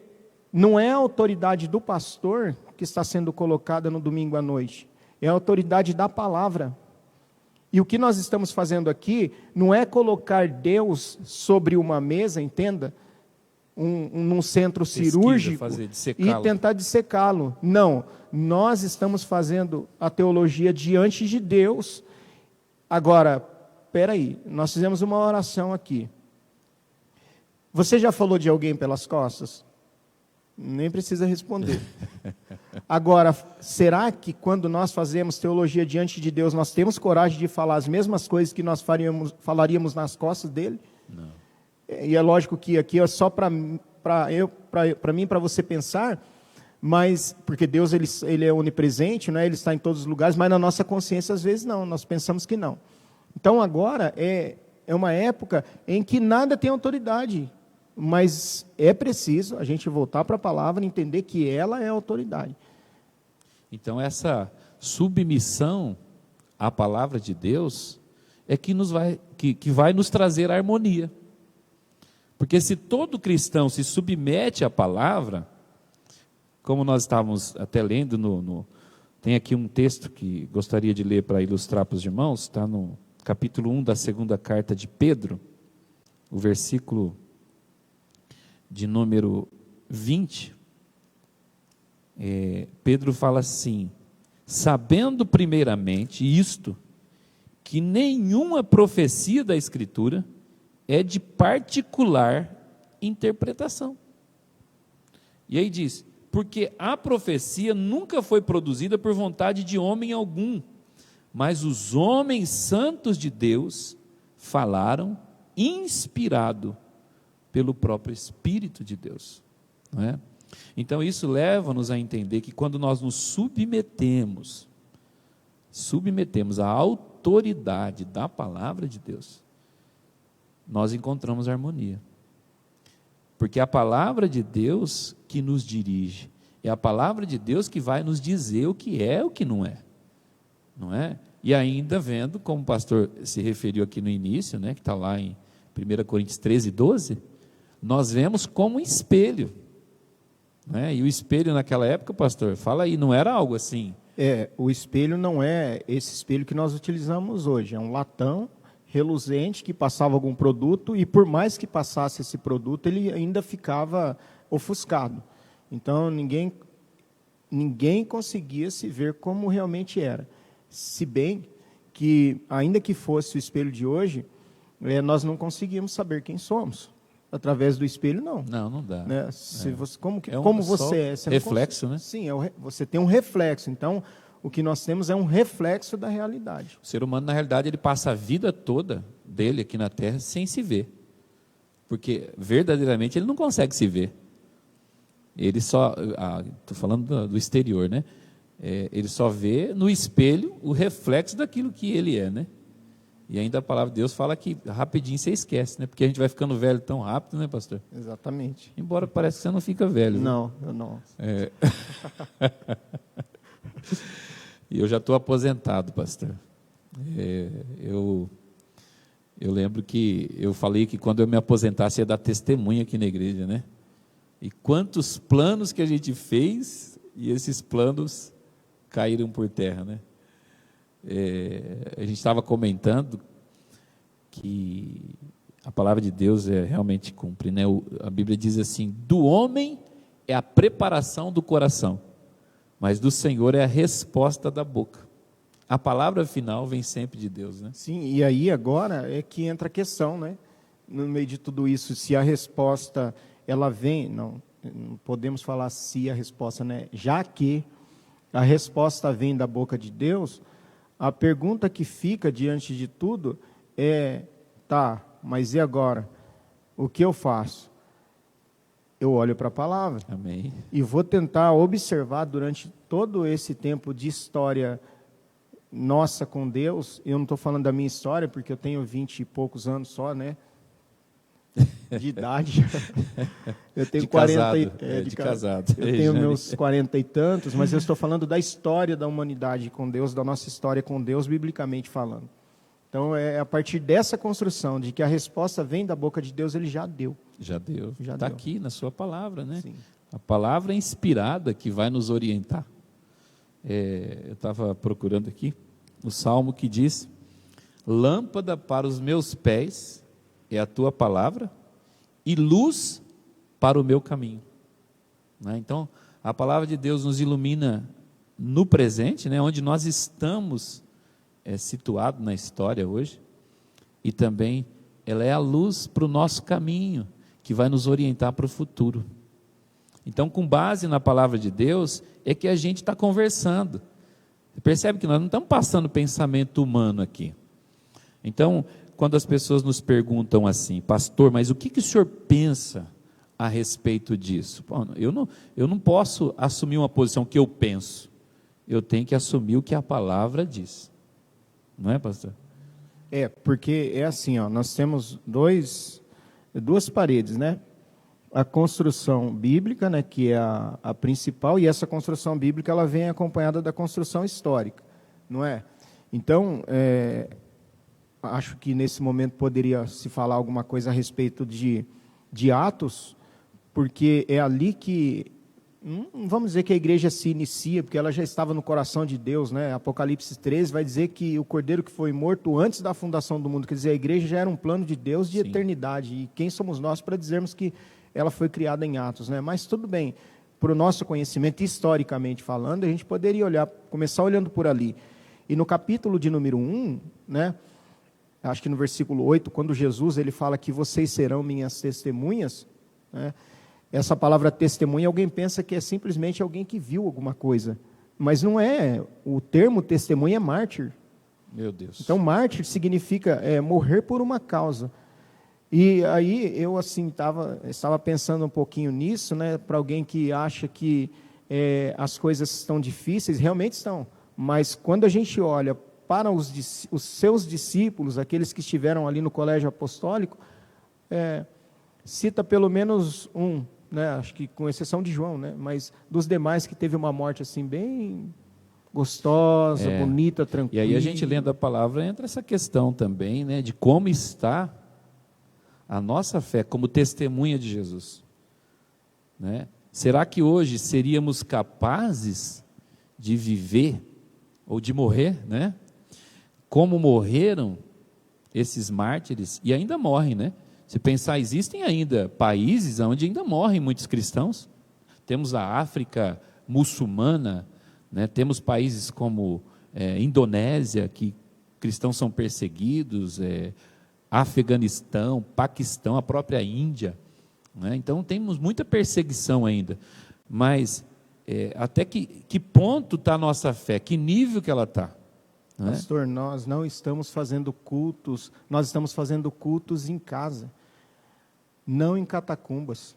não é a autoridade do pastor que está sendo colocada no domingo à noite, é a autoridade da palavra. E o que nós estamos fazendo aqui não é colocar Deus sobre uma mesa, entenda, num centro cirúrgico e tentar dissecá-lo. Não, nós estamos fazendo a teologia diante de Deus. Agora, espera aí, nós fizemos uma oração aqui. Você já falou de alguém pelas costas? Nem precisa responder. Agora, será que quando nós fazemos teologia diante de Deus, nós temos coragem de falar as mesmas coisas que nós falaríamos nas costas dele? Não. E é lógico que aqui é só para mim, para você pensar, mas porque Deus ele é onipresente, né? Ele está em todos os lugares, mas na nossa consciência às vezes não, nós pensamos que não. Então agora é uma época em que nada tem autoridade. Mas é preciso a gente voltar para a palavra e entender que ela é a autoridade. Então essa submissão à palavra de Deus é que vai nos trazer harmonia. Porque se todo cristão se submete à palavra, como nós estávamos até lendo, tem aqui um texto que gostaria de ler para ilustrar para os irmãos, está no capítulo 1 da segunda carta de Pedro, o versículo de número 20, Pedro fala assim, sabendo primeiramente isto, que nenhuma profecia da Escritura é de particular interpretação. E aí diz, porque a profecia nunca foi produzida por vontade de homem algum, mas os homens santos de Deus falaram inspirado pelo próprio Espírito de Deus, não é? Então isso leva-nos a entender que quando nós nos submetemos à autoridade da palavra de Deus, nós encontramos harmonia, porque é a palavra de Deus que nos dirige, é a palavra de Deus que vai nos dizer o que é e o que não é, não é? E ainda vendo, como o pastor se referiu aqui no início, né, que está lá em 1 Coríntios 13, 12, nós vemos como um espelho, né? E o espelho naquela época, pastor, fala aí, não era algo assim. O espelho não é esse espelho que nós utilizamos hoje, é um latão reluzente que passava algum produto e por mais que passasse esse produto, ele ainda ficava ofuscado. Então ninguém conseguia se ver como realmente era. Se bem que, ainda que fosse o espelho de hoje, nós não conseguimos saber quem somos. Através do espelho, não. Não dá. Né? Se você, como só você é. Você não reflexo, né? Sim, você tem um reflexo. Então, o que nós temos é um reflexo da realidade. O ser humano, na realidade, ele passa a vida toda dele aqui na Terra sem se ver. Porque, verdadeiramente, ele não consegue se ver. Ele só, estou falando do exterior, né? Ele só vê no espelho o reflexo daquilo que ele é, né? E ainda a palavra de Deus fala que rapidinho você esquece, né? Porque a gente vai ficando velho tão rápido, né, pastor? Exatamente. Embora pareça que você não fica velho. Não, eu não. E eu já estou aposentado, pastor. Eu lembro que eu falei que quando eu me aposentasse ia dar testemunha aqui na igreja, né? E quantos planos que a gente fez e esses planos caíram por terra, né? A gente estava comentando que a palavra de Deus realmente cumpre, né? A Bíblia diz assim: do homem é a preparação do coração, mas do Senhor é a resposta da boca. A palavra final vem sempre de Deus, né? Sim, e aí agora é que entra a questão, né? No meio de tudo isso, se a resposta ela vem, não podemos falar se a resposta, né? Já que a resposta vem da boca de Deus, a pergunta que fica diante de tudo é: tá, mas e agora? O que eu faço? Eu olho para a palavra. Amém. E vou tentar observar durante todo esse tempo de história nossa com Deus. Eu não estou falando da minha história, porque eu tenho 20 e poucos anos só, né? De idade. Eu tenho de 40 casado, de casado. Eu tenho meus 40 e tantos, mas eu estou falando da história da humanidade com Deus, da nossa história com Deus, biblicamente falando. Então, é a partir dessa construção, de que a resposta vem da boca de Deus, ele já deu. Já deu. Já Está deu. aqui na sua palavra, né? Sim. A palavra é inspirada que vai nos orientar. Eu estava procurando aqui o salmo que diz: lâmpada para os meus pés é a tua palavra e luz para o meu caminho. Né? Então, a palavra de Deus nos ilumina no presente, né, onde nós estamos situados na história hoje, e também ela é a luz para o nosso caminho, que vai nos orientar para o futuro. Então, com base na palavra de Deus, é que a gente está conversando. Você percebe que nós não estamos passando pensamento humano aqui. Então, quando as pessoas nos perguntam assim: pastor, mas o que o senhor pensa a respeito disso? Bom, eu não posso assumir uma posição que eu penso, eu tenho que assumir o que a palavra diz, não é, pastor? Porque é assim, ó, nós temos duas paredes, né? A construção bíblica, né, que é a principal, e essa construção bíblica ela vem acompanhada da construção histórica, não é? Então, acho que nesse momento poderia se falar alguma coisa a respeito de Atos, porque é ali que, não vamos dizer que a igreja se inicia, porque ela já estava no coração de Deus, né? Apocalipse 13 vai dizer que o cordeiro que foi morto antes da fundação do mundo, quer dizer, a igreja já era um plano de Deus de Sim. eternidade, e quem somos nós para dizermos que ela foi criada em Atos, né? Mas tudo bem, para o nosso conhecimento, historicamente falando, a gente poderia começar olhando por ali. E no capítulo de número 1, né? Acho que no versículo 8, quando Jesus ele fala que vocês serão minhas testemunhas, né? Essa palavra testemunha, alguém pensa que é simplesmente alguém que viu alguma coisa, mas não é. O termo testemunha é mártir. Meu Deus. Então, mártir significa morrer por uma causa. E aí eu assim estava pensando um pouquinho nisso, né? Para alguém que acha que as coisas estão difíceis, realmente estão. Mas quando a gente olha para os seus discípulos, aqueles que estiveram ali no colégio apostólico, cita pelo menos um, né? Acho que com exceção de João, né? Mas dos demais que teve uma morte assim bem gostosa, bonita, tranquila. E aí a gente lendo a palavra entra essa questão também, né? De como está a nossa fé como testemunha de Jesus, né? Será que hoje seríamos capazes de viver ou de morrer, né? Como morreram esses mártires, e ainda morrem, né? Se pensar, existem ainda países onde ainda morrem muitos cristãos. Temos a África muçulmana, né? Temos países como Indonésia, que cristãos são perseguidos, Afeganistão, Paquistão, a própria Índia, né? Então temos muita perseguição ainda, mas até que ponto está a nossa fé, que nível que ela está? Pastor, nós não estamos fazendo cultos, nós estamos fazendo cultos em casa, não em catacumbas.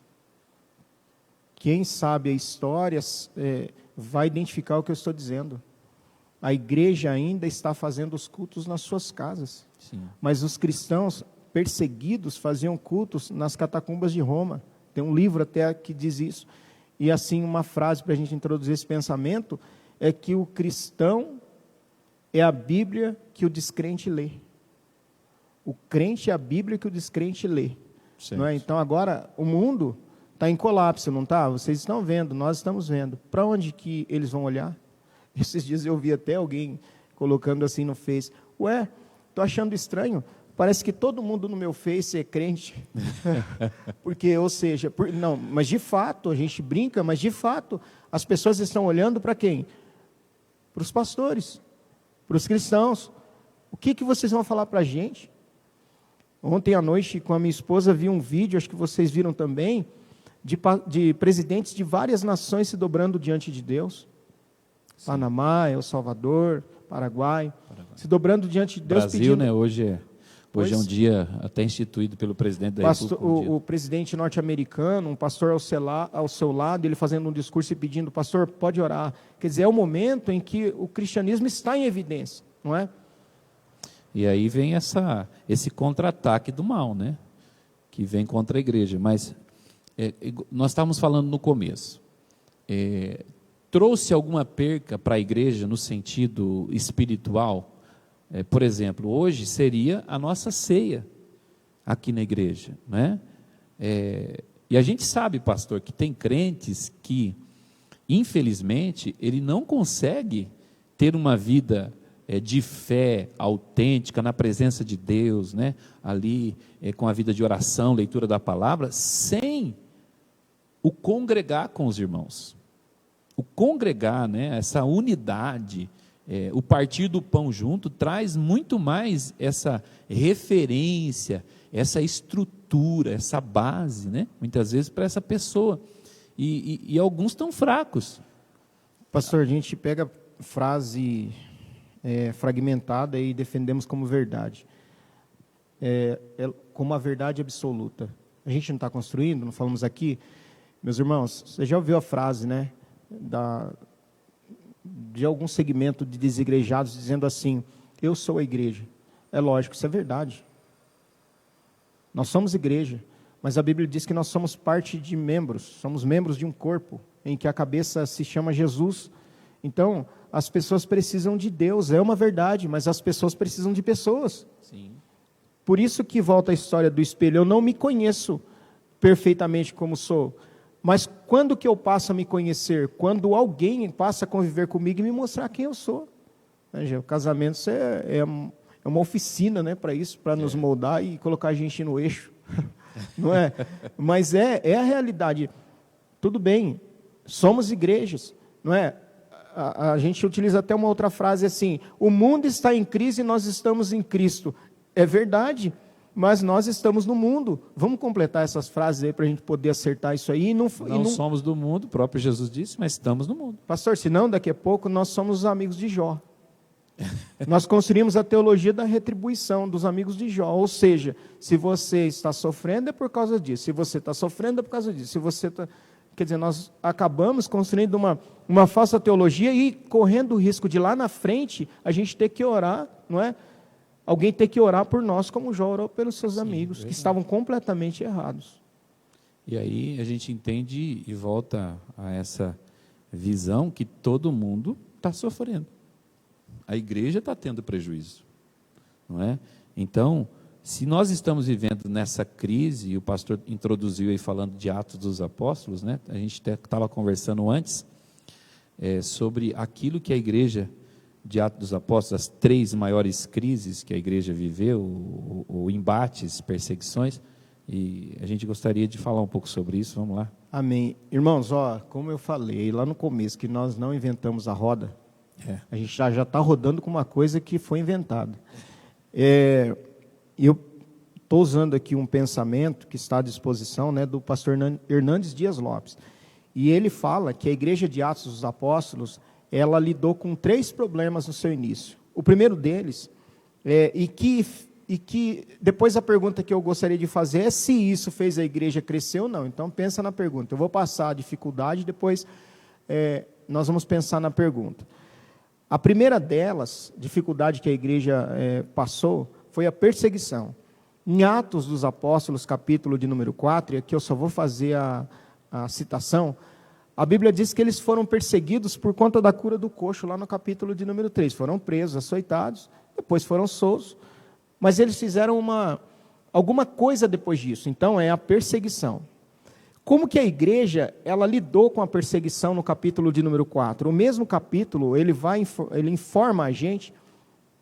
Quem sabe a história vai identificar o que eu estou dizendo. A igreja ainda está fazendo os cultos nas suas casas. Sim. Mas os cristãos perseguidos faziam cultos nas catacumbas de Roma. Tem um livro até que diz isso. E assim, uma frase para a gente introduzir esse pensamento é que o cristão é a Bíblia que o descrente lê. O crente é a Bíblia que o descrente lê. Não é? Então agora o mundo está em colapso, não está? Vocês estão vendo, nós estamos vendo. Para onde que eles vão olhar? Esses dias eu vi até alguém colocando assim no Face. Ué, estou achando estranho. Parece que todo mundo no meu Face é crente. Porque, ou seja, não, mas de fato, a gente brinca, mas de fato, as pessoas estão olhando para quem? Para os pastores, para os cristãos. O que vocês vão falar para a gente? Ontem à noite, com a minha esposa, vi um vídeo, acho que vocês viram também, de presidentes de várias nações se dobrando diante de Deus. Sim. Panamá, El Salvador, Paraguai, se dobrando diante de Deus. Brasil, pedindo... né? Hoje é um dia até instituído pelo presidente da República. O presidente norte-americano, um pastor ao seu lado, ele fazendo um discurso e pedindo, pastor, pode orar. Quer dizer, é o momento em que o cristianismo está em evidência, não é? E aí vem esse contra-ataque do mal, né? Que vem contra a igreja. Mas nós estávamos falando no começo. Trouxe alguma perca para a igreja no sentido espiritual? Por exemplo, hoje seria a nossa ceia aqui na igreja, né? E a gente sabe, pastor, que tem crentes que, infelizmente, ele não consegue ter uma vida de fé autêntica na presença de Deus, né? Ali com a vida de oração, leitura da palavra, sem o congregar com os irmãos. O congregar, né? Essa unidade, o partir do pão junto, traz muito mais essa referência, essa estrutura, essa base, né? Muitas vezes para essa pessoa. E alguns estão fracos. Pastor, a gente pega frase fragmentada e defendemos como verdade. Como a verdade absoluta. A gente não está construindo, não falamos aqui. Meus irmãos, você já ouviu a frase, né? De algum segmento de desigrejados dizendo assim, eu sou a igreja. É lógico, isso é verdade. Nós somos igreja, mas a Bíblia diz que nós somos parte de membros, somos membros de um corpo, em que a cabeça se chama Jesus. Então, as pessoas precisam de Deus, é uma verdade, mas as pessoas precisam de pessoas. Sim. Por isso que volta a história do espelho, eu não me conheço perfeitamente como sou, mas quando que eu passo a me conhecer? Quando alguém passa a conviver comigo e me mostrar quem eu sou. O casamento é uma oficina, né, para isso, para nos moldar e colocar a gente no eixo. Não é? Mas é a realidade. Tudo bem, somos igrejas, não é? A gente utiliza até uma outra frase assim, o mundo está em crise e nós estamos em Cristo. É verdade, mas nós estamos no mundo. Vamos completar essas frases aí para a gente poder acertar isso aí. Não somos do mundo, o próprio Jesus disse, mas estamos no mundo. Pastor, senão daqui a pouco nós somos os amigos de Jó. Nós construímos a teologia da retribuição dos amigos de Jó. Ou seja, se você está sofrendo é por causa disso. Se você está sofrendo é por causa disso. Se você está... Quer dizer, nós acabamos construindo uma falsa teologia e correndo o risco de lá na frente a gente ter que orar, não é? Alguém ter que orar por nós, como Jó orou pelos seus amigos, que estavam completamente errados. E aí a gente entende e volta a essa visão que todo mundo está sofrendo. A igreja está tendo prejuízo, não é? Então, se nós estamos vivendo nessa crise, e o pastor introduziu aí falando de Atos dos Apóstolos, né? A gente estava conversando antes sobre aquilo que a igreja de Atos dos Apóstolos, as 3 maiores crises que a igreja viveu, o embates, perseguições, e a gente gostaria de falar um pouco sobre isso, vamos lá. Amém. Irmãos, como eu falei lá no começo, que nós não inventamos a roda, A gente já está rodando com uma coisa que foi inventada. Eu estou usando aqui um pensamento que está à disposição, né, do pastor Hernandes Dias Lopes. E ele fala que a igreja de Atos dos Apóstolos, ela lidou com 3 problemas no seu início. O primeiro deles, e que depois a pergunta que eu gostaria de fazer é se isso fez a igreja crescer ou não. Então pensa na pergunta. Eu vou passar a dificuldade, depois nós vamos pensar na pergunta. A primeira delas, dificuldade que a igreja passou, foi a perseguição. Em Atos dos Apóstolos, capítulo de número 4, e aqui eu só vou fazer a citação, a Bíblia diz que eles foram perseguidos por conta da cura do coxo, lá no capítulo de número 3. Foram presos, açoitados, depois foram soltos, mas eles fizeram alguma coisa depois disso. Então, é a perseguição. Como que a igreja, ela lidou com a perseguição no capítulo de número 4? O mesmo capítulo, ele informa a gente,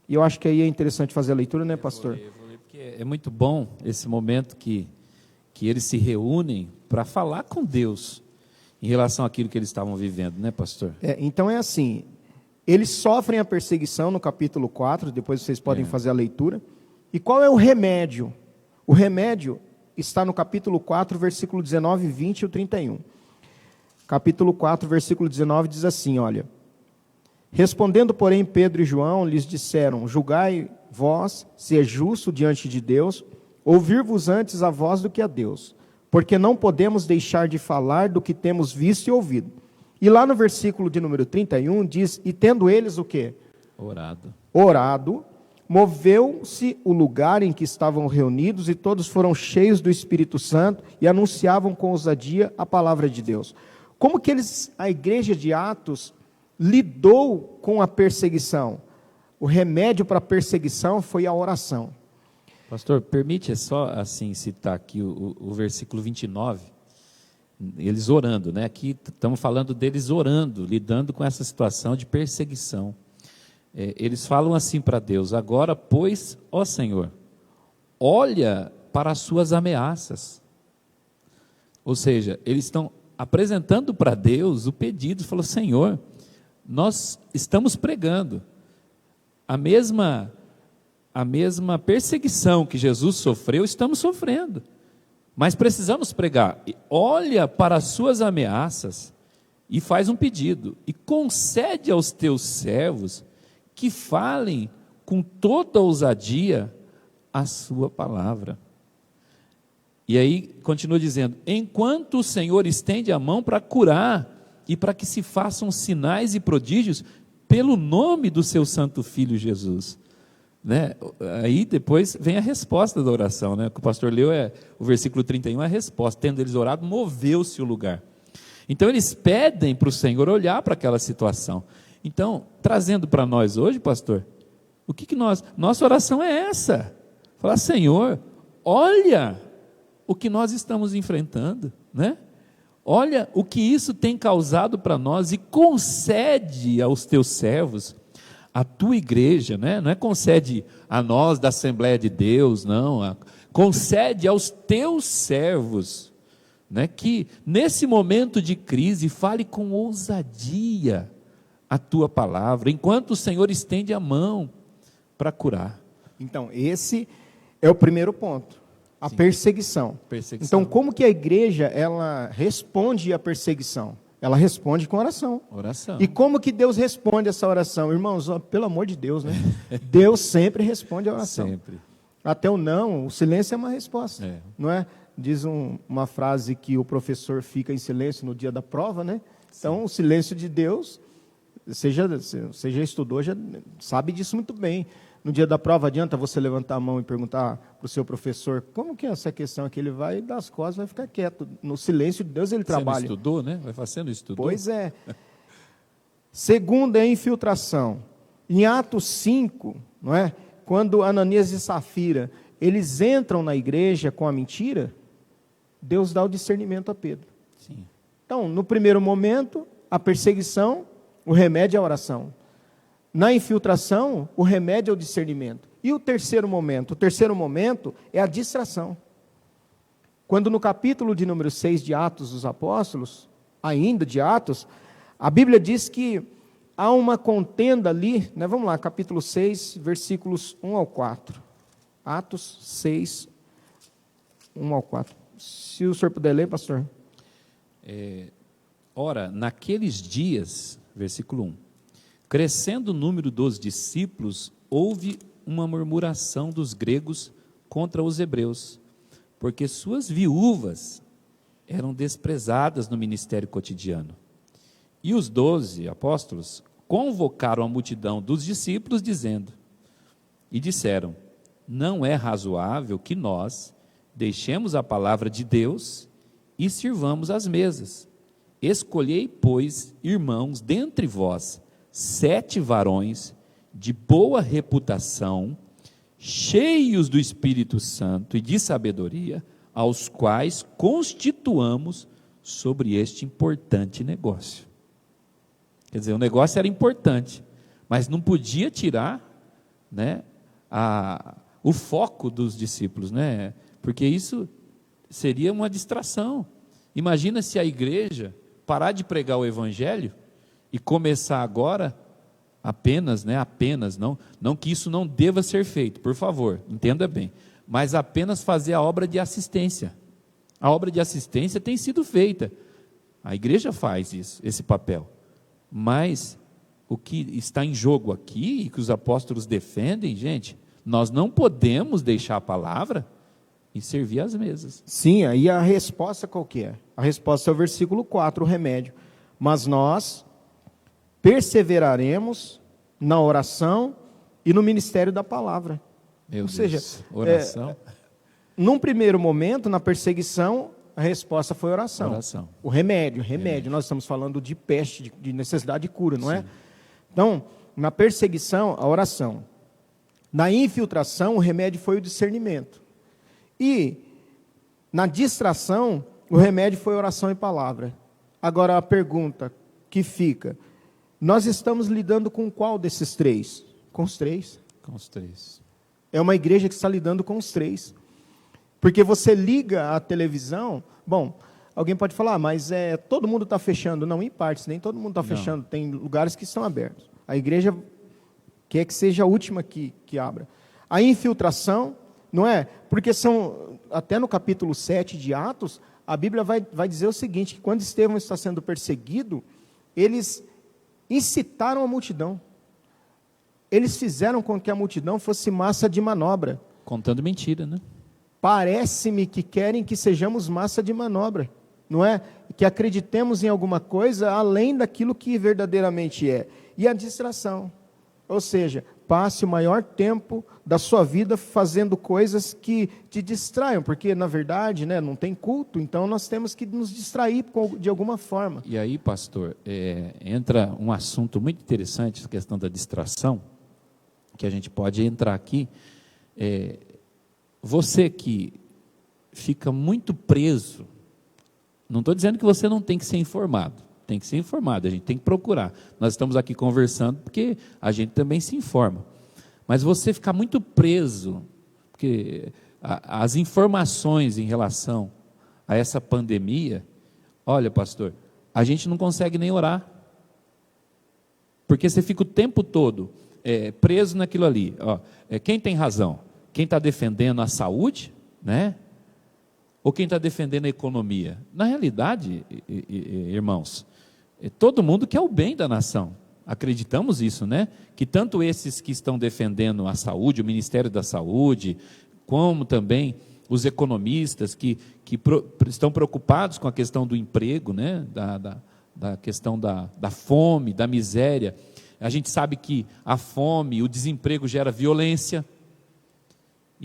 e eu acho que aí é interessante fazer a leitura, né, pastor? Eu vou ler porque é muito bom esse momento que eles se reúnem para falar com Deus em relação àquilo que eles estavam vivendo, né, pastor? Então é assim, eles sofrem a perseguição no capítulo 4, depois vocês podem fazer a leitura. E qual é o remédio? O remédio está no capítulo 4, versículo 19, 20 e 31. Capítulo 4, versículo 19 diz assim, olha: respondendo, porém, Pedro e João lhes disseram: julgai vós se é justo diante de Deus, ouvir-vos antes a vós do que a Deus, porque não podemos deixar de falar do que temos visto e ouvido. E lá no versículo de número 31 diz: e tendo eles o quê? Orado, moveu-se o lugar em que estavam reunidos, e todos foram cheios do Espírito Santo e anunciavam com ousadia a palavra de Deus. Como que a igreja de Atos lidou com a perseguição? O remédio para a perseguição foi a oração. Pastor, permite só assim citar aqui o versículo 29, eles orando, né? Aqui estamos falando deles orando, lidando com essa situação de perseguição. Eles falam assim para Deus: agora, pois, ó Senhor, olha para as suas ameaças. Ou seja, eles estão apresentando para Deus o pedido, falou: Senhor, nós estamos pregando a mesma perseguição que Jesus sofreu, estamos sofrendo, mas precisamos pregar. Olha para as suas ameaças e faz um pedido, e concede aos teus servos que falem com toda ousadia a sua palavra. E aí continua dizendo: enquanto o Senhor estende a mão para curar, e para que se façam sinais e prodígios pelo nome do seu santo Filho Jesus. Né? Aí depois vem a resposta da oração, né? O que o pastor leu o versículo 31, a resposta: tendo eles orado, moveu-se o lugar. Então eles pedem para o Senhor olhar para aquela situação. Então, trazendo para nós hoje, pastor, o que nossa oração é essa: falar: Senhor, olha o que nós estamos enfrentando, né? Olha o que isso tem causado para nós, e concede aos teus servos, a tua igreja, né? Não é concede a nós da Assembleia de Deus, não, concede aos teus servos, né? Que nesse momento de crise fale com ousadia a tua palavra, enquanto o Senhor estende a mão para curar. Então, esse é o primeiro ponto. A perseguição. Então, como que a igreja, ela responde à perseguição? Ela responde com oração. E como que Deus responde essa oração? Irmãos, pelo amor de Deus, né? Deus sempre responde a oração. Sempre. Até o não, o silêncio é uma resposta. Não é? Diz uma frase que o professor fica em silêncio no dia da prova, né? Então, o silêncio de Deus, você já estudou, já sabe disso muito bem. No dia da prova, adianta você levantar a mão e perguntar para o seu professor: como que é essa questão aqui? Ele vai dar as costas, vai ficar quieto. No silêncio de Deus ele trabalha. Você não estudou, né? Vai fazendo estudou. Pois é. Segunda é a infiltração. Em Atos 5, não é? Quando Ananias e Safira, eles entram na igreja com a mentira, Deus dá o discernimento a Pedro. Sim. Então, no primeiro momento, a perseguição, o remédio é a oração. Na infiltração, o remédio é o discernimento. E o terceiro momento? O terceiro momento é a distração. Quando no capítulo de número 6 de Atos dos Apóstolos, ainda de Atos, a Bíblia diz que há uma contenda ali, né? Vamos lá, capítulo 6, versículos 1 ao 4. Atos 6, 1 ao 4. Se o senhor puder ler, pastor. Ora, naqueles dias, versículo 1, crescendo o número dos discípulos, houve uma murmuração dos gregos contra os hebreus, porque suas viúvas eram desprezadas no ministério cotidiano. E os 12 apóstolos convocaram a multidão dos discípulos, disseram, não é razoável que nós deixemos a palavra de Deus e sirvamos as mesas. Escolhei, pois, irmãos, dentre vós, 7 varões de boa reputação, cheios do Espírito Santo e de sabedoria, aos quais constituamos sobre este importante negócio. Quer dizer, o negócio era importante, mas não podia tirar, né, o foco dos discípulos, né, porque isso seria uma distração. Imagina se a igreja parar de pregar o evangelho e começar agora apenas, não que isso não deva ser feito, por favor, entenda bem, mas apenas fazer a obra de assistência. A obra de assistência tem sido feita, a igreja faz isso, esse papel, mas o que está em jogo aqui, e que os apóstolos defendem, gente, nós não podemos deixar a palavra e servir às mesas. Sim, aí a resposta qual que é? A resposta é o versículo 4, o remédio. Mas nós perseveraremos na oração e no ministério da palavra. Meu Ou Deus, seja, oração. Num primeiro momento, na perseguição, a resposta foi oração. Oração. O remédio. Nós estamos falando de peste, de necessidade de cura, não é? Então, na perseguição, a oração. Na infiltração, o remédio foi o discernimento. E na distração, o remédio foi oração e palavra. Agora a pergunta que fica, nós estamos lidando com qual desses três? Com os três. Com os três. É uma igreja que está lidando com os três. Porque você liga a televisão, bom, alguém pode falar, mas todo mundo está fechando. Não, em partes, nem todo mundo está fechando, tem lugares que estão abertos. A igreja quer que seja a última que abra. A infiltração, não é? Porque até no capítulo 7 de Atos, a Bíblia vai dizer o seguinte, que quando Estevão está sendo perseguido, eles incitaram a multidão. Eles fizeram com que a multidão fosse massa de manobra. Contando mentira, né? Parece-me que querem que sejamos massa de manobra, não é? Que acreditemos em alguma coisa além daquilo que verdadeiramente é. E a distração, ou seja, passe o maior tempo da sua vida fazendo coisas que te distraiam, porque na verdade, né, não tem culto, então nós temos que nos distrair de alguma forma. E aí, pastor, entra um assunto muito interessante, a questão da distração, que a gente pode entrar aqui. Você que fica muito preso, não estou dizendo que você não tem que ser informado, tem que ser informado, a gente tem que procurar. Nós estamos aqui conversando porque a gente também se informa. Mas você ficar muito preso, porque as informações em relação a essa pandemia, olha, pastor, a gente não consegue nem orar, porque você fica o tempo todo preso naquilo ali. Quem tem razão? Quem está defendendo a saúde, né? Ou quem está defendendo a economia? Na realidade, irmãos, todo mundo quer o bem da nação. Acreditamos isso, né? Que tanto esses que estão defendendo a saúde, o Ministério da Saúde, como também os economistas que estão preocupados com a questão do emprego, né? Da questão da fome, da miséria. A gente sabe que a fome, o desemprego gera violência.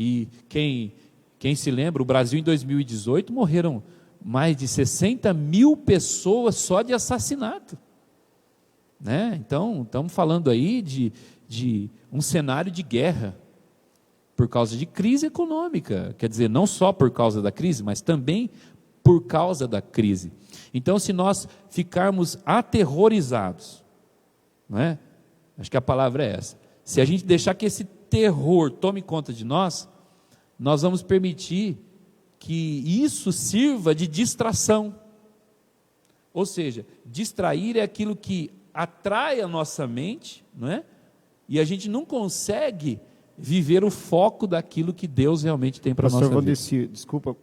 E quem se lembra, o Brasil em 2018 morreram mais de 60 mil pessoas só de assassinato. Né? Então, estamos falando aí de um cenário de guerra, por causa de crise econômica, quer dizer, não só por causa da crise, mas também por causa da crise. Então, se nós ficarmos aterrorizados, né? Acho que a palavra é essa, se a gente deixar que esse terror tome conta de nós, nós vamos permitir que isso sirva de distração. Ou seja, distrair é aquilo que atrai a nossa mente, não é? E a gente não consegue viver o foco daquilo que Deus realmente tem para a nossa Pastor vida. Valdeci, desculpa,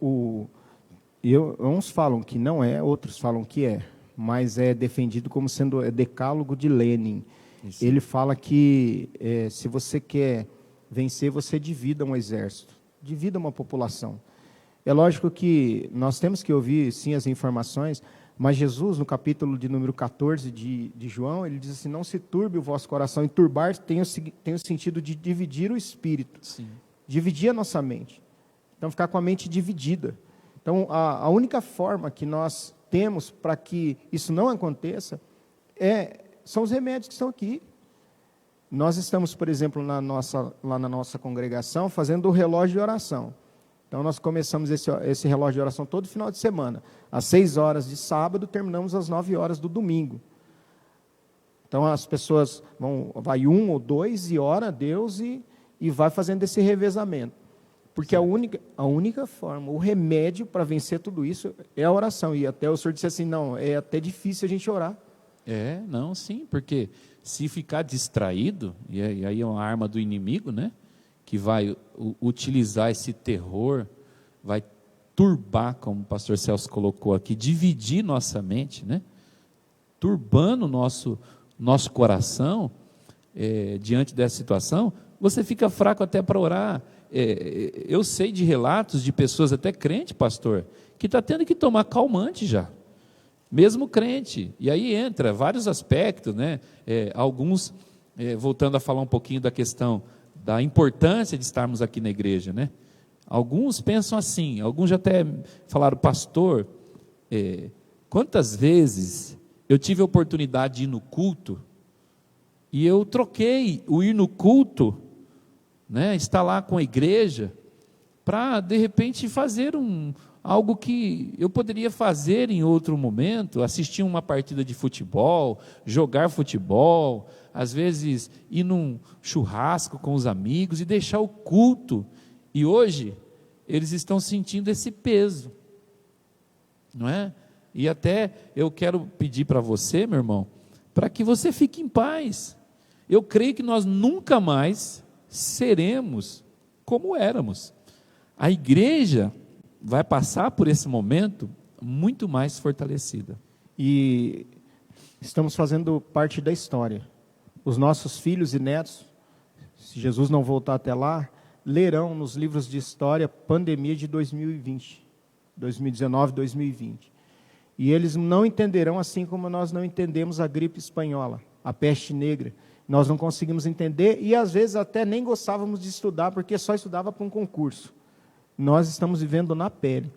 uns falam que não é, outros falam que é, mas é defendido como sendo decálogo de Lenin. Isso. Ele fala que se você quer vencer, você divida um exército, divida uma população. É lógico que nós temos que ouvir, sim, as informações, mas Jesus, no capítulo de número 14 de João, ele diz assim, não se turbe o vosso coração, e turbar tem o sentido de dividir o espírito, Sim. dividir a nossa mente, então ficar com a mente dividida. Então, a única forma que nós temos para que isso não aconteça são os remédios que estão aqui. Nós estamos, por exemplo, lá na nossa congregação, fazendo o relógio de oração. Então, nós começamos esse relógio de oração todo final de semana. Às 6 horas de sábado, terminamos às 9 horas do domingo. Então, as pessoas vai 1 ou 2 e ora a Deus e vai fazendo esse revezamento. Porque a única forma, o remédio para vencer tudo isso é a oração. E até o senhor disse assim, não, é até difícil a gente orar. Não, sim, porque se ficar distraído, e aí é uma arma do inimigo, né? Que vai utilizar esse terror, vai turbar, como o pastor Celso colocou aqui, dividir nossa mente, né? Turbando nosso coração, diante dessa situação, você fica fraco até para orar. Eu sei de relatos de pessoas, até crente, pastor, que está tendo que tomar calmante já, mesmo crente, e aí entra vários aspectos, né? Alguns, voltando a falar um pouquinho da questão da importância de estarmos aqui na igreja, né? Alguns pensam assim, alguns já até falaram, pastor, quantas vezes eu tive a oportunidade de ir no culto, e eu troquei o ir no culto, né, estar lá com a igreja, para de repente fazer algo que eu poderia fazer em outro momento, assistir uma partida de futebol, jogar futebol, às vezes ir num churrasco com os amigos e deixar o culto. E hoje eles estão sentindo esse peso, não é? E até eu quero pedir para você, meu irmão, para que você fique em paz. Eu creio que nós nunca mais seremos como éramos. A igreja vai passar por esse momento muito mais fortalecida. E estamos fazendo parte da história. Os nossos filhos e netos, se Jesus não voltar até lá, lerão nos livros de história pandemia de 2020, 2019, 2020. E eles não entenderão assim como nós não entendemos a gripe espanhola, a peste negra. Nós não conseguimos entender e às vezes até nem gostávamos de estudar, porque só estudava para um concurso. Nós estamos vivendo na pele.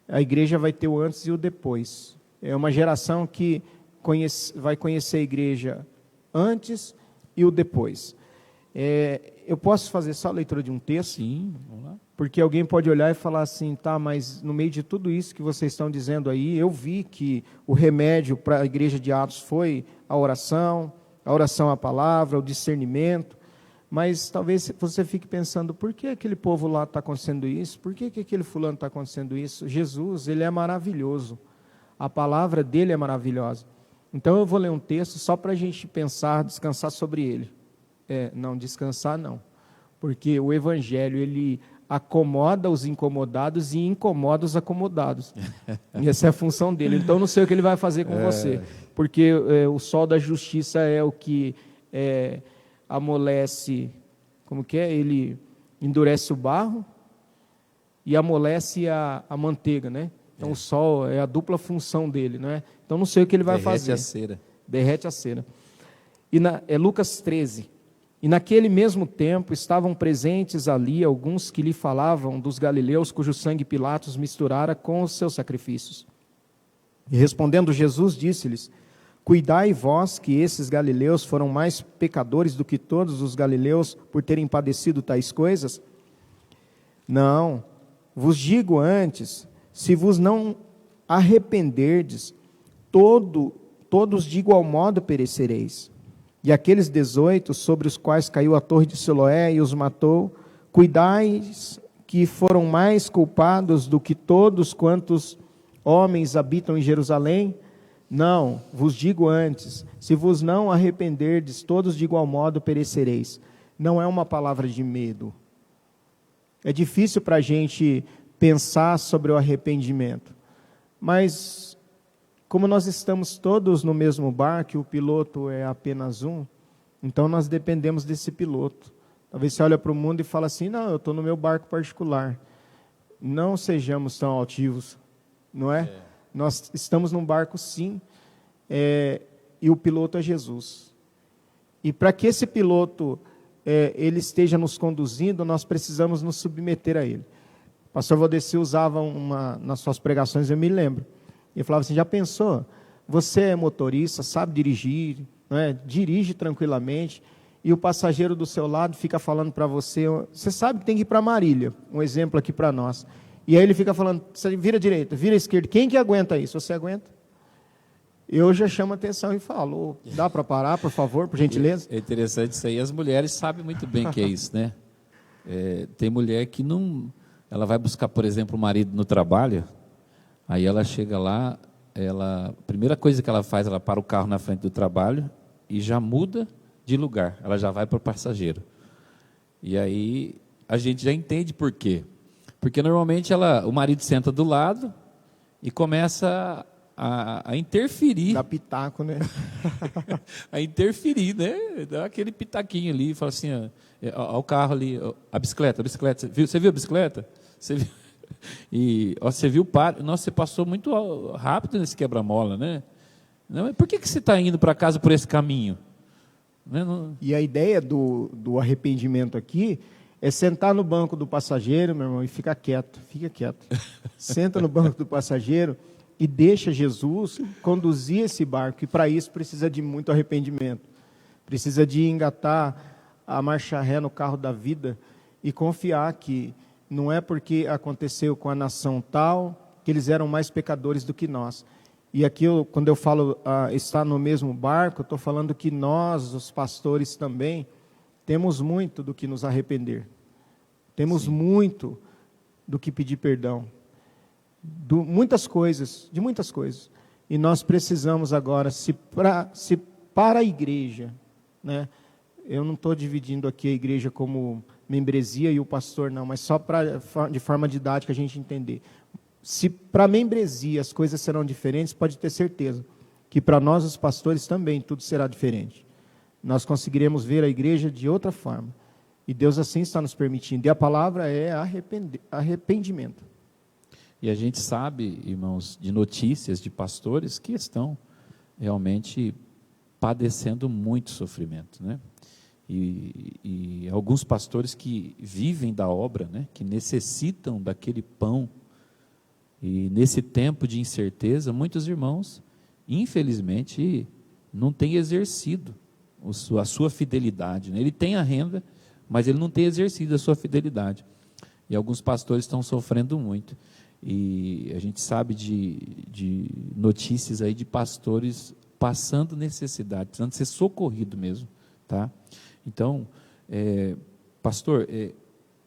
A igreja vai ter o antes e o depois. É uma geração que vai conhecer a igreja antes e o depois. Eu posso fazer só a leitura de um texto? Sim, vamos lá. Porque alguém pode olhar e falar assim, tá, mas no meio de tudo isso que vocês estão dizendo aí, eu vi que o remédio para a igreja de Atos foi a oração à palavra, o discernimento, mas talvez você fique pensando, por que aquele povo lá está acontecendo isso? Por que aquele fulano está acontecendo isso? Jesus, ele é maravilhoso, a palavra dele é maravilhosa. Então eu vou ler um texto só para a gente pensar, descansar sobre ele. Não, descansar não, porque o evangelho, ele acomoda os incomodados e incomoda os acomodados. E essa é a função dele. Então não sei o que ele vai fazer com você, porque o sol da justiça é o que amolece, como que é? Ele endurece o barro e amolece a manteiga, né? Então o sol é a dupla função dele, não é? Então não sei o que ele vai fazer. Derrete a cera. Derrete a cera. E Lucas 13. E naquele mesmo tempo estavam presentes ali alguns que lhe falavam dos galileus, cujo sangue Pilatos misturara com os seus sacrifícios. E respondendo Jesus, disse-lhes, cuidai vós que esses galileus foram mais pecadores do que todos os galileus por terem padecido tais coisas? Não, vos digo antes, se vos não arrependerdes, todos de igual modo perecereis. E aqueles 18, sobre os quais caiu a torre de Siloé e os matou, cuidais que foram mais culpados do que todos quantos homens habitam em Jerusalém? Não, vos digo antes, se vos não arrependerdes, todos de igual modo perecereis. Não é uma palavra de medo. É difícil para a gente pensar sobre o arrependimento. Mas, como nós estamos todos no mesmo barco, e o piloto é apenas um, então nós dependemos desse piloto. Talvez você olhe para o mundo e fala assim, não, eu estou no meu barco particular. Não sejamos tão altivos, não é? Nós estamos num barco sim, e o piloto é Jesus. E para que esse piloto ele esteja nos conduzindo, nós precisamos nos submeter a ele. O pastor Valdeci usava nas suas pregações, eu me lembro, ele falava assim, já pensou? Você é motorista, sabe dirigir, não é? Dirige tranquilamente, e o passageiro do seu lado fica falando para você, você sabe que tem que ir para Marília, um exemplo aqui para nós. E aí ele fica falando, você vira à direita, vira à esquerda, quem que aguenta isso? Você aguenta? Eu já chamo a atenção e falo, dá para parar, por favor, por gentileza? É interessante isso aí, as mulheres sabem muito bem que é isso, né? Tem mulher que não, ela vai buscar, por exemplo, o marido no trabalho, aí ela chega lá, a primeira coisa que ela faz, ela para o carro na frente do trabalho e já muda de lugar, ela já vai para o passageiro. E aí a gente já entende por quê. Porque normalmente o marido senta do lado e começa a interferir. Dá pitaco, né? A interferir, né? Dá aquele pitaquinho ali, fala assim, ó o carro ali, ó, a bicicleta, você viu a bicicleta? Você viu? E ó, você viu o par? Nossa, você passou muito rápido nesse quebra-mola, né? Não, por que você está indo para casa por esse caminho? E a ideia do arrependimento aqui é sentar no banco do passageiro, meu irmão, e fica quieto. Senta no banco do passageiro e deixa Jesus conduzir esse barco. E para isso precisa de muito arrependimento. Precisa de engatar a marcha ré no carro da vida e confiar que não é porque aconteceu com a nação tal que eles eram mais pecadores do que nós. E aqui, quando eu falo estar no mesmo barco, eu estou falando que nós, os pastores também, temos muito do que nos arrepender. Temos muito do que pedir perdão. De muitas coisas. E nós precisamos agora, se para a igreja, né? Eu não estou dividindo aqui a igreja como membresia e o pastor não, mas só de forma didática a gente entender. Se para a membresia as coisas serão diferentes, pode ter certeza que para nós, os pastores, também tudo será diferente. Nós conseguiremos ver a igreja de outra forma. E Deus assim está nos permitindo. E a palavra é arrependimento. E a gente sabe, irmãos, de notícias de pastores que estão realmente padecendo muito sofrimento, né? E alguns pastores que vivem da obra, né? Que necessitam daquele pão. E nesse tempo de incerteza, muitos irmãos, infelizmente, não têm exercido a sua fidelidade, né? Ele tem a renda, mas ele não tem exercido a sua fidelidade. E alguns pastores estão sofrendo muito. E a gente sabe de notícias aí de pastores passando necessidade, precisando ser socorrido mesmo, tá? Então, pastor,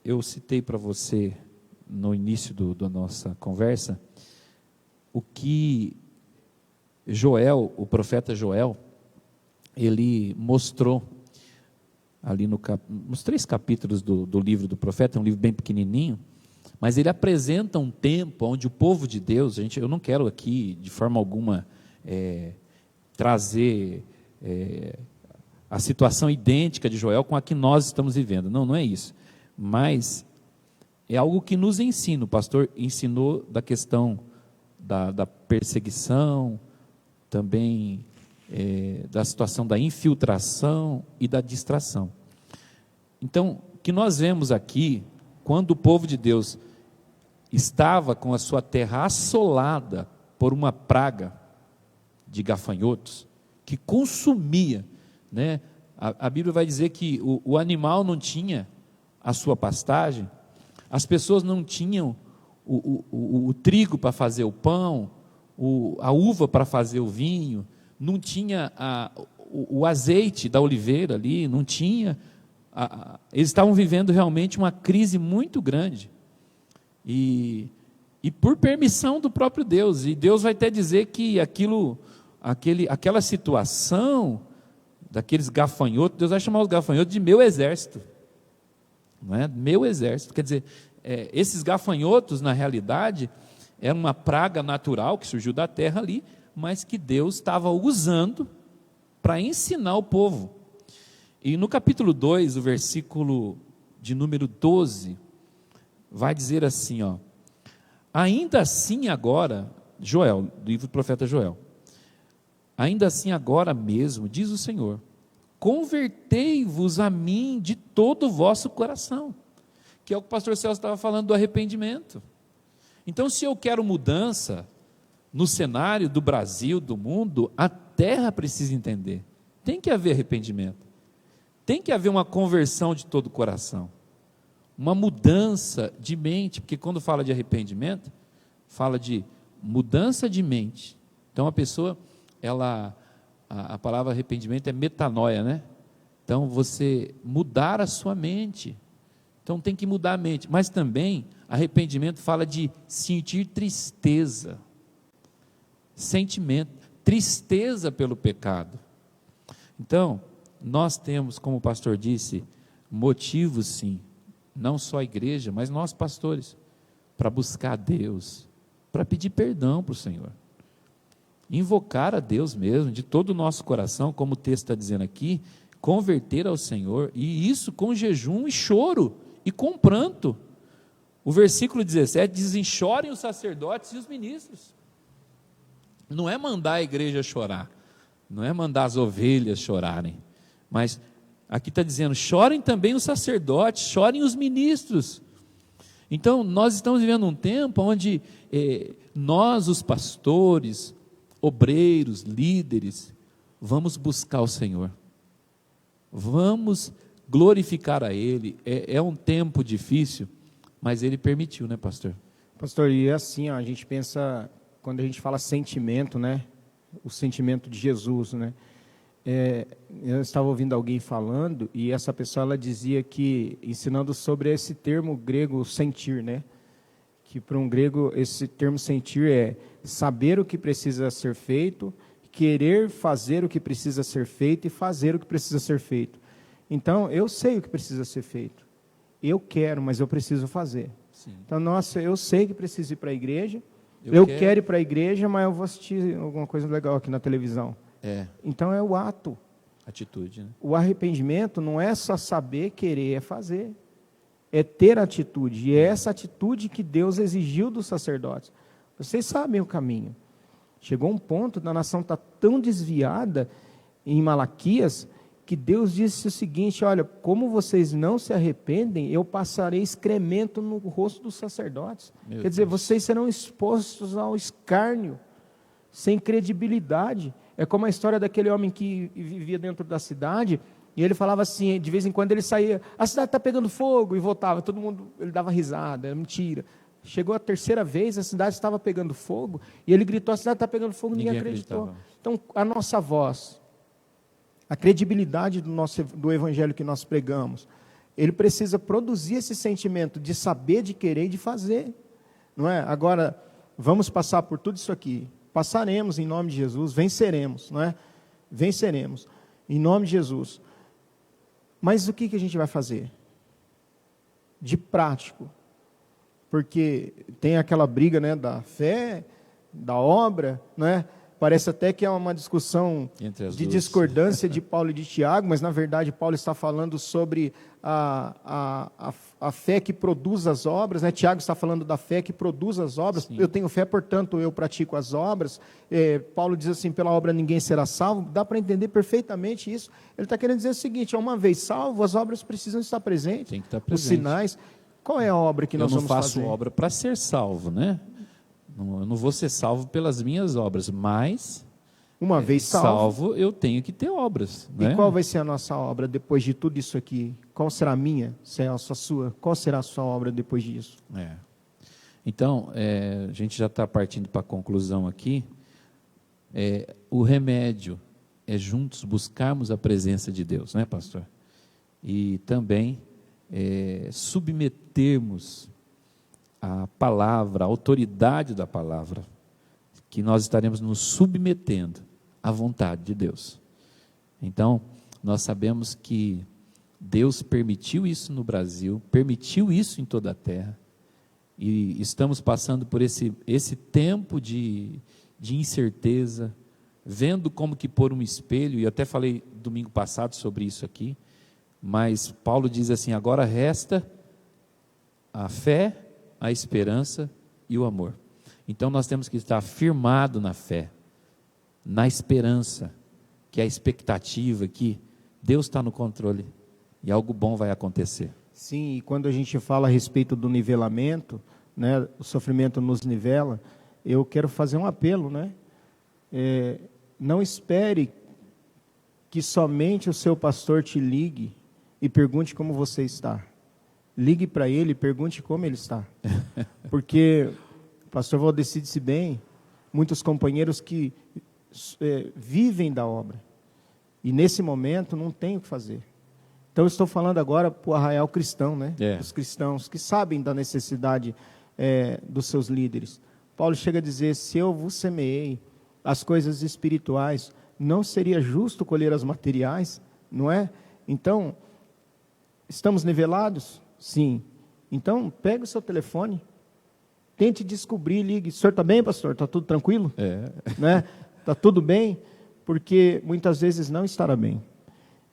eu citei para você no início da nossa conversa o que Joel, o profeta Joel, ele mostrou ali nos 3 capítulos do livro do profeta, é um livro bem pequenininho, mas ele apresenta um tempo onde o povo de Deus, eu não quero aqui de forma alguma trazer a situação idêntica de Joel com a que nós estamos vivendo, não é isso, mas é algo que nos ensina, o pastor ensinou da questão da perseguição, também da situação da infiltração e da distração. Então, o que nós vemos aqui, quando o povo de Deus estava com a sua terra assolada por uma praga de gafanhotos, que consumia, né? A Bíblia vai dizer que o animal não tinha a sua pastagem, as pessoas não tinham o trigo para fazer o pão, a uva para fazer o vinho, não tinha o azeite da oliveira ali, não tinha. Eles estavam vivendo realmente uma crise muito grande. E por permissão do próprio Deus. E Deus vai até dizer que aquilo aquela situação daqueles gafanhotos, Deus vai chamar os gafanhotos de meu exército, não é? Meu exército, quer dizer, esses gafanhotos, na realidade, era uma praga natural que surgiu da terra ali, mas que Deus estava usando para ensinar o povo. E no capítulo 2, o versículo de número 12, vai dizer assim, ó: ainda assim agora, Joel, do livro do profeta Joel, ainda assim agora mesmo, diz o Senhor, convertei-vos a mim de todo o vosso coração, que é o que o pastor Celso estava falando do arrependimento. Então, se eu quero mudança no cenário do Brasil, do mundo, a terra precisa entender, tem que haver arrependimento, tem que haver uma conversão de todo o coração, uma mudança de mente, porque quando fala de arrependimento, fala de mudança de mente. Então a pessoa, a palavra arrependimento é metanoia, né? Então você mudar a sua mente, então tem que mudar a mente, mas também arrependimento fala de sentir tristeza, sentimento, tristeza pelo pecado. Então, nós temos, como o pastor disse, motivos sim, não só a igreja, mas nós pastores, para buscar a Deus, para pedir perdão para o Senhor, invocar a Deus mesmo, de todo o nosso coração, como o texto está dizendo aqui, converter ao Senhor, e isso com jejum e choro, e com pranto. O versículo 17 diz: chorem os sacerdotes e os ministros. Não é mandar a igreja chorar, não é mandar as ovelhas chorarem, mas aqui está dizendo, chorem também os sacerdotes, chorem os ministros. Então, nós estamos vivendo um tempo onde nós, os pastores, obreiros, líderes, vamos buscar o Senhor, vamos glorificar a Ele. É um tempo difícil, mas Ele permitiu, né, pastor? Pastor, e assim, ó, a gente pensa, quando a gente fala sentimento, né, o sentimento de Jesus, né, eu estava ouvindo alguém falando, e essa pessoa, ela dizia que, ensinando sobre esse termo grego, sentir, né, que para um grego, esse termo sentir é saber o que precisa ser feito, querer fazer o que precisa ser feito e fazer o que precisa ser feito. Então, eu sei o que precisa ser feito, eu quero, mas eu preciso fazer. Sim. Então, nossa, eu sei que preciso ir para a igreja, eu quero ir para a igreja, mas eu vou assistir alguma coisa legal aqui na televisão. Então é o ato. Atitude, né? O arrependimento não é só saber, querer, é fazer. É ter atitude. E é essa atitude que Deus exigiu dos sacerdotes. Vocês sabem o caminho. Chegou um ponto da nação estar tão desviada em Malaquias, que Deus disse o seguinte: olha, como vocês não se arrependem, eu passarei excremento no rosto dos sacerdotes. Quer dizer, vocês serão expostos ao escárnio, sem credibilidade. É como a história daquele homem que vivia dentro da cidade, e ele falava assim, de vez em quando ele saía, a cidade está pegando fogo, e voltava, todo mundo, ele dava risada, era mentira. Chegou a terceira vez, a cidade estava pegando fogo, e ele gritou, a cidade está pegando fogo, ninguém acreditou. Então, a nossa voz, a credibilidade do evangelho que nós pregamos, ele precisa produzir esse sentimento de saber, de querer e de fazer, não é? Agora, vamos passar por tudo isso aqui, passaremos em nome de Jesus, venceremos, não é? Venceremos, em nome de Jesus. Mas o que a gente vai fazer? De prático. Porque tem aquela briga, né, da fé, da obra, não é? Parece até que é uma discussão de discordância de Paulo e de Tiago, mas na verdade Paulo está falando sobre a fé que produz as obras, né? Tiago está falando da fé que produz as obras. Sim. Eu tenho fé, portanto eu pratico as obras. Paulo diz assim, pela obra ninguém será salvo. Dá para entender perfeitamente isso. Ele está querendo dizer o seguinte, uma vez salvo, as obras precisam estar presentes. Tem que estar presente. Os sinais. Qual é a obra que nós vamos fazer? Eu não faço obra para ser salvo, né? Eu não vou ser salvo pelas minhas obras, mas uma vez salvo, eu tenho que ter obras. E qual vai ser a nossa obra depois de tudo isso aqui? Qual será a minha? Será a sua? Qual será a sua obra depois disso? Então, a gente já está partindo para a conclusão aqui. O remédio é juntos buscarmos a presença de Deus, né, pastor? E também submetermos a palavra, a autoridade da palavra, que nós estaremos nos submetendo a vontade de Deus. Então, nós sabemos que Deus permitiu isso no Brasil, permitiu isso em toda a terra, e estamos passando por esse tempo de incerteza, vendo como que por um espelho, e eu até falei domingo passado sobre isso aqui, mas Paulo diz assim: agora resta a fé, a esperança e o amor. Então nós temos que estar firmado na fé, na esperança, que é a expectativa que Deus está no controle e algo bom vai acontecer. Sim, e quando a gente fala a respeito do nivelamento, né, o sofrimento nos nivela, eu quero fazer um apelo, né? Não espere que somente o seu pastor te ligue e pergunte como você está. Ligue para ele e pergunte como ele está. Porque o pastor Valdeci disse bem, muitos companheiros que vivem da obra. E nesse momento não tem o que fazer. Então eu estou falando agora para o arraial cristão, né? Os cristãos que sabem da necessidade dos seus líderes. Paulo chega a dizer: se eu vos semeei as coisas espirituais, não seria justo colher as materiais, não é? Então, estamos nivelados? Sim. Então, pega o seu telefone, tente descobrir, ligue. O senhor está bem, pastor? Está tudo tranquilo? Né? Está tudo bem? Porque muitas vezes não estará bem.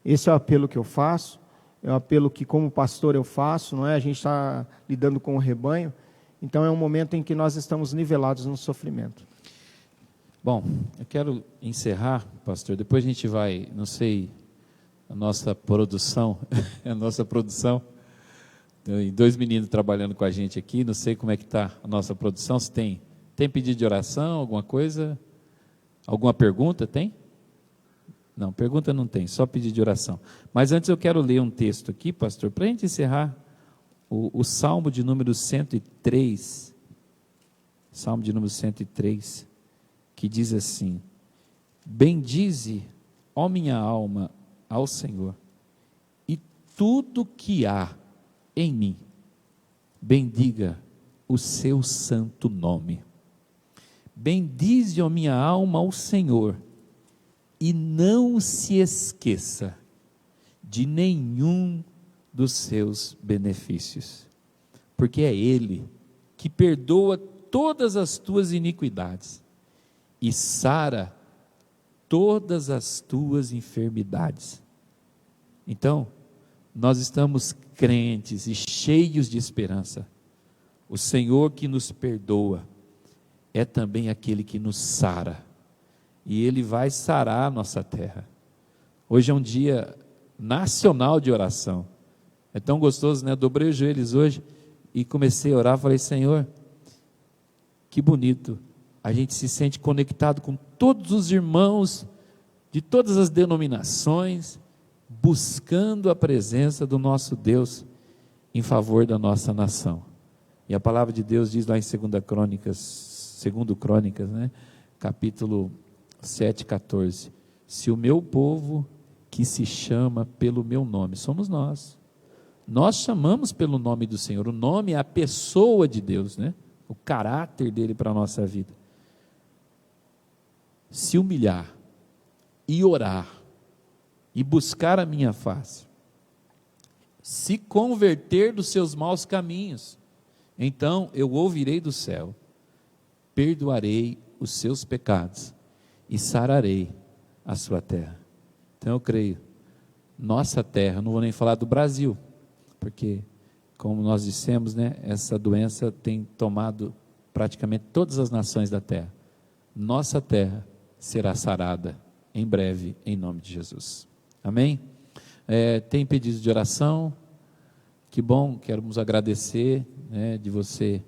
Esse é o apelo que eu faço, é o apelo que como pastor eu faço, não é? A gente está lidando com o rebanho, então é um momento em que nós estamos nivelados no sofrimento. Bom, eu quero encerrar, pastor, depois a gente vai, não sei, a nossa produção, tem 2 meninos trabalhando com a gente aqui, não sei como é que está a nossa produção, se tem pedido de oração, alguma coisa, alguma pergunta, tem? Não, pergunta não tem, só pedido de oração. Mas antes eu quero ler um texto aqui, pastor, para a gente encerrar, o Salmo de número 103, Salmo de número 103, que diz assim: bendize, ó minha alma, ao Senhor, e tudo que há em mim, bendiga o seu santo nome. Bendize, ó minha alma, ao Senhor, e não se esqueça de nenhum dos seus benefícios, porque é Ele que perdoa todas as tuas iniquidades e sara todas as tuas enfermidades. Então, nós estamos crentes e cheios de esperança. O Senhor que nos perdoa é também aquele que nos sara, e Ele vai sarar a nossa terra. Hoje é um dia nacional de oração, é tão gostoso, né? Dobrei os joelhos hoje e comecei a orar, falei: Senhor, que bonito, a gente se sente conectado com todos os irmãos de todas as denominações, buscando a presença do nosso Deus em favor da nossa nação. E a palavra de Deus diz lá em 2 Crônicas, né? Capítulo 7:14, se o meu povo que se chama pelo meu nome, somos nós chamamos pelo nome do Senhor, o nome é a pessoa de Deus, né? O caráter dele para a nossa vida, se humilhar e orar e buscar a minha face, se converter dos seus maus caminhos, então eu ouvirei do céu, perdoarei os seus pecados e sararei a sua terra. Então eu creio, nossa terra, não vou nem falar do Brasil, porque como nós dissemos, né, essa doença tem tomado praticamente todas as nações da terra. Nossa terra será sarada em breve, em nome de Jesus. Amém? Tem pedido de oração? Que bom, queremos agradecer, né, de você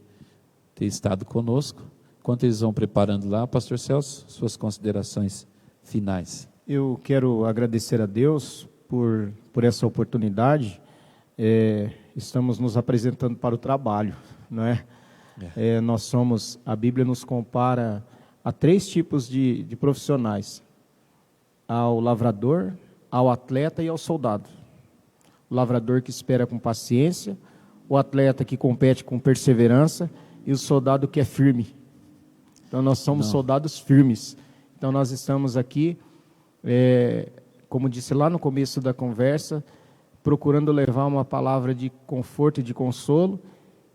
ter estado conosco. Enquanto eles vão preparando lá, pastor Celso, suas considerações finais. Eu quero agradecer a Deus por essa oportunidade. Estamos nos apresentando para o trabalho, não é? Nós somos, a Bíblia nos compara a 3 tipos de profissionais: ao lavrador, ao atleta e ao soldado. O lavrador que espera com paciência, o atleta que compete com perseverança e o soldado que é firme. Então nós somos soldados firmes, Então nós estamos aqui, como disse lá no começo da conversa, procurando levar uma palavra de conforto e de consolo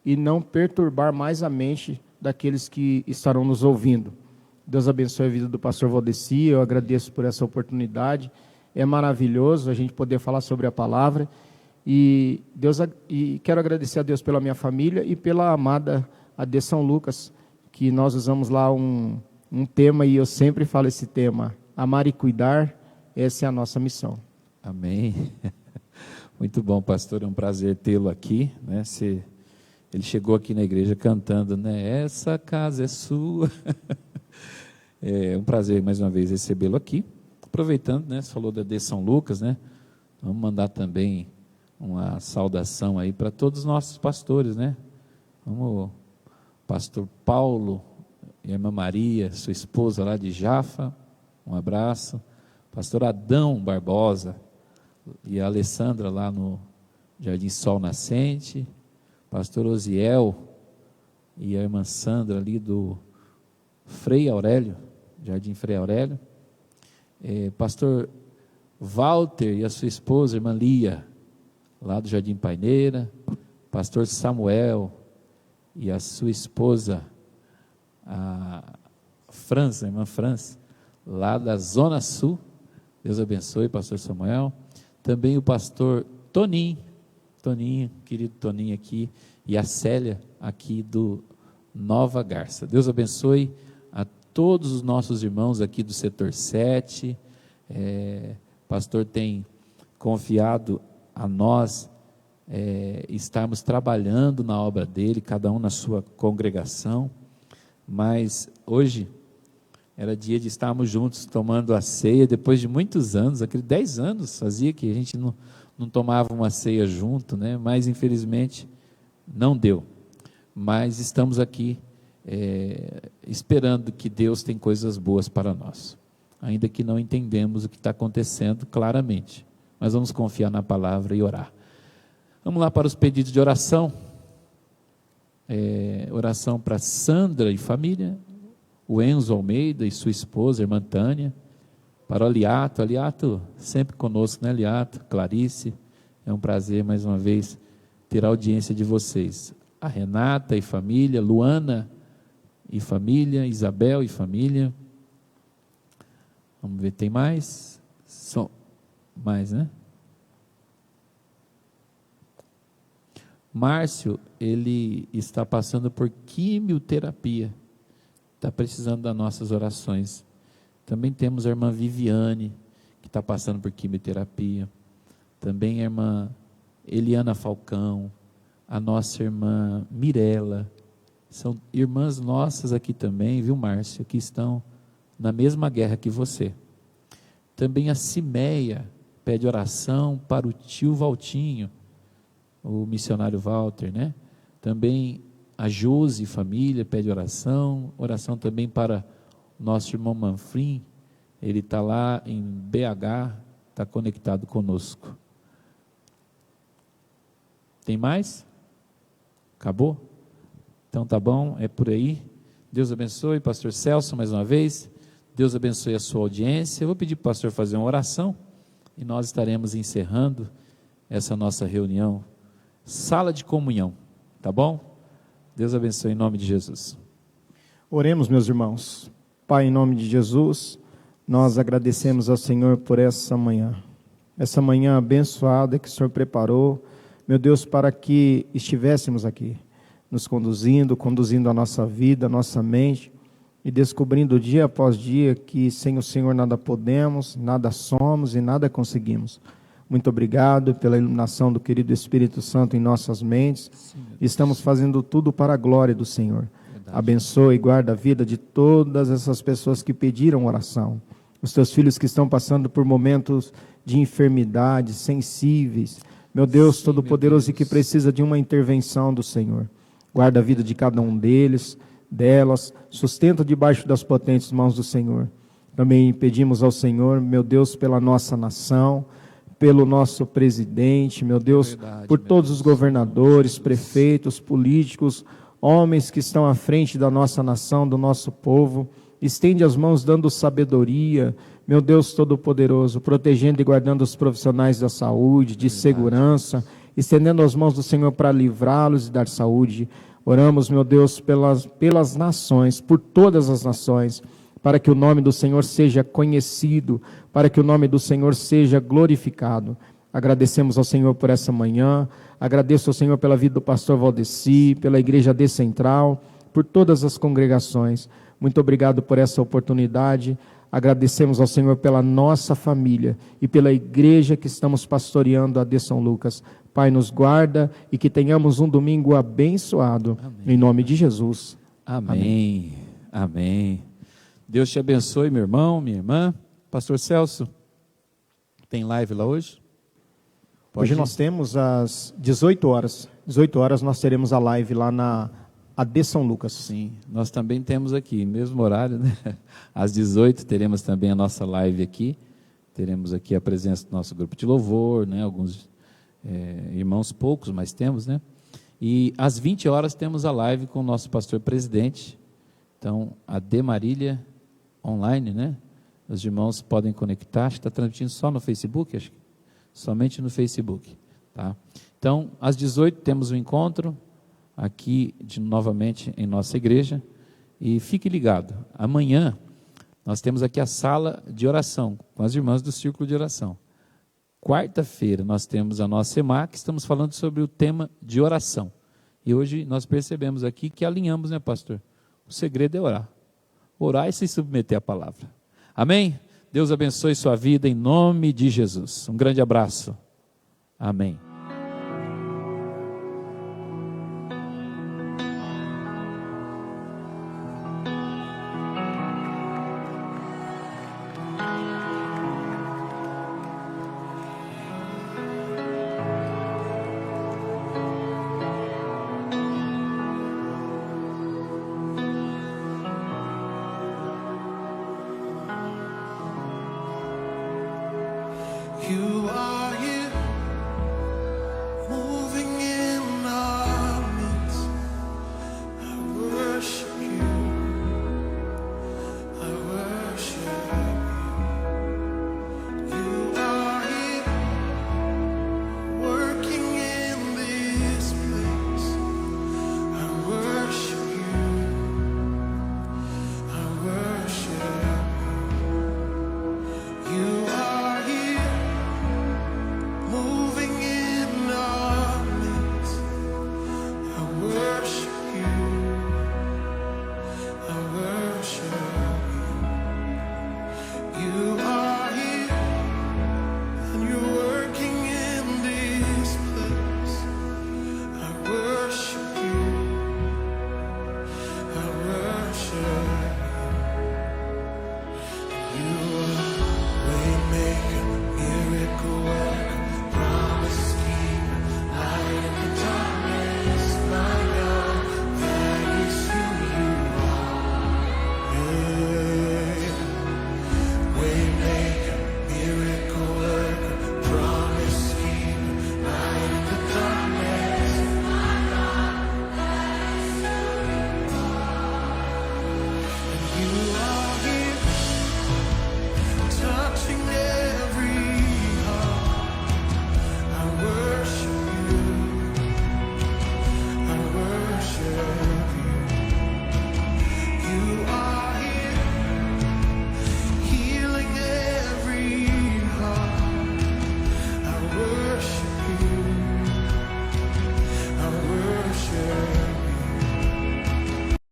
e não perturbar mais a mente daqueles que estarão nos ouvindo. Deus abençoe a vida do pastor Valdeci, eu agradeço por essa oportunidade. É maravilhoso a gente poder falar sobre a palavra e quero agradecer a Deus pela minha família e pela amada AD São Lucas, que nós usamos lá um tema e eu sempre falo esse tema: amar e cuidar, essa é a nossa missão. Amém. Muito bom, pastor, é um prazer tê-lo aqui, né? Ele chegou aqui na igreja cantando, né? Essa casa é sua. É um prazer mais uma vez recebê-lo aqui. Aproveitando, né? Você falou da AD São Lucas, né? Vamos mandar também uma saudação aí para todos os nossos pastores, né? Vamos, pastor Paulo e a irmã Maria, sua esposa lá de Jafa, um abraço. Pastor Adão Barbosa e a Alessandra lá no Jardim Sol Nascente. Pastor Osiel e a irmã Sandra ali do Frei Aurélio, Jardim Frei Aurélio. Pastor Walter e a sua esposa, irmã Lia, lá do Jardim Paineira. Pastor Samuel e a sua esposa, a França, a irmã França, lá da Zona Sul. Deus abençoe, pastor Samuel. Também o pastor Toninho, querido Toninho aqui, e a Célia aqui do Nova Garça. Deus abençoe a todos os nossos irmãos aqui do setor 7. Pastor tem confiado a nós estarmos trabalhando na obra dele, cada um na sua congregação, mas hoje era dia de estarmos juntos tomando a ceia, depois de muitos anos, aqueles 10 anos fazia que a gente não tomava uma ceia junto, né? Mas infelizmente não deu. Mas estamos aqui esperando que Deus tem coisas boas para nós, ainda que não entendemos o que está acontecendo claramente, mas vamos confiar na palavra e orar. Vamos lá para os pedidos de oração. Oração para Sandra e família, o Enzo Almeida e sua esposa, a irmã Tânia, para o Aliato sempre conosco, né, Aliato, Clarice, é um prazer mais uma vez ter a audiência de vocês. A Renata e família, Luana e família, Isabel e família. Vamos ver, tem mais? Mais, né? Márcio, ele está passando por quimioterapia, está precisando das nossas orações. Também temos a irmã Viviane, que está passando por quimioterapia. Também a irmã Eliana Falcão, a nossa irmã Mirela. São irmãs nossas aqui também, viu, Márcio, que estão na mesma guerra que você. Também a Cimeia pede oração para o tio Valtinho, o missionário Walter, né? Também a Josi, família, pede oração também para o nosso irmão Manfrim, ele está lá em BH, está conectado conosco. Tem mais? Acabou? Então tá bom, é por aí. Deus abençoe, pastor Celso, mais uma vez. Deus abençoe a sua audiência. Eu vou pedir para o pastor fazer uma oração e nós estaremos encerrando essa nossa reunião. Sala de comunhão, tá bom? Deus abençoe em nome de Jesus. Oremos, meus irmãos. Pai, em nome de Jesus, nós agradecemos ao Senhor por essa manhã abençoada que o Senhor preparou, meu Deus, para que estivéssemos aqui, nos conduzindo a nossa vida, a nossa mente, e descobrindo dia após dia que sem o Senhor nada podemos, nada somos e nada conseguimos. Muito obrigado pela iluminação do querido Espírito Santo em nossas mentes. Sim, estamos fazendo tudo para a glória do Senhor. Verdade. Abençoe e guarda a vida de todas essas pessoas que pediram oração. Os teus filhos que estão passando por momentos de enfermidade, sensíveis. Meu Deus, sim, Todo-Poderoso, e que precisa de uma intervenção do Senhor. Guarda a vida de cada um delas, sustenta debaixo das potentes mãos do Senhor. Também pedimos ao Senhor, meu Deus, pela nossa nação, pelo nosso presidente, meu Deus, por todos os governadores, prefeitos, políticos, homens que estão à frente da nossa nação, do nosso povo. Estende as mãos dando sabedoria, meu Deus Todo-Poderoso, protegendo e guardando os profissionais da saúde, de segurança, estendendo as mãos do Senhor para livrá-los e dar saúde. Oramos, meu Deus, pelas nações, por todas as nações, para que o nome do Senhor seja conhecido, para que o nome do Senhor seja glorificado. Agradecemos ao Senhor por essa manhã, agradeço ao Senhor pela vida do pastor Valdeci, pela Igreja D Central, por todas as congregações. Muito obrigado por essa oportunidade. Agradecemos ao Senhor pela nossa família e pela igreja que estamos pastoreando a D São Lucas. Pai, nos guarda e que tenhamos um domingo abençoado. Amém. Em nome de Jesus. Amém. Amém. Deus te abençoe, meu irmão, minha irmã. Pastor Celso, tem live lá hoje? Hoje nós temos às 18 horas. 18 horas nós teremos a live lá na AD São Lucas. Sim, nós também temos aqui, mesmo horário, né? Às 18 teremos também a nossa live aqui. Teremos aqui a presença do nosso grupo de louvor, né? Alguns irmãos poucos, mas temos, né? E às 20 horas temos a live com o nosso pastor presidente. Então, a D Marília online, né? Os irmãos podem conectar, acho que está transmitindo só no Facebook, acho que somente no Facebook, tá? Então, às 18 temos um encontro aqui novamente em nossa igreja, e fique ligado, amanhã nós temos aqui a sala de oração, com as irmãs do Círculo de Oração. Quarta-feira nós temos a nossa EMAC, estamos falando sobre o tema de oração, e hoje nós percebemos aqui que alinhamos, né, pastor? O segredo é orar e se submeter à palavra. Amém? Deus abençoe sua vida em nome de Jesus. Um grande abraço. Amém.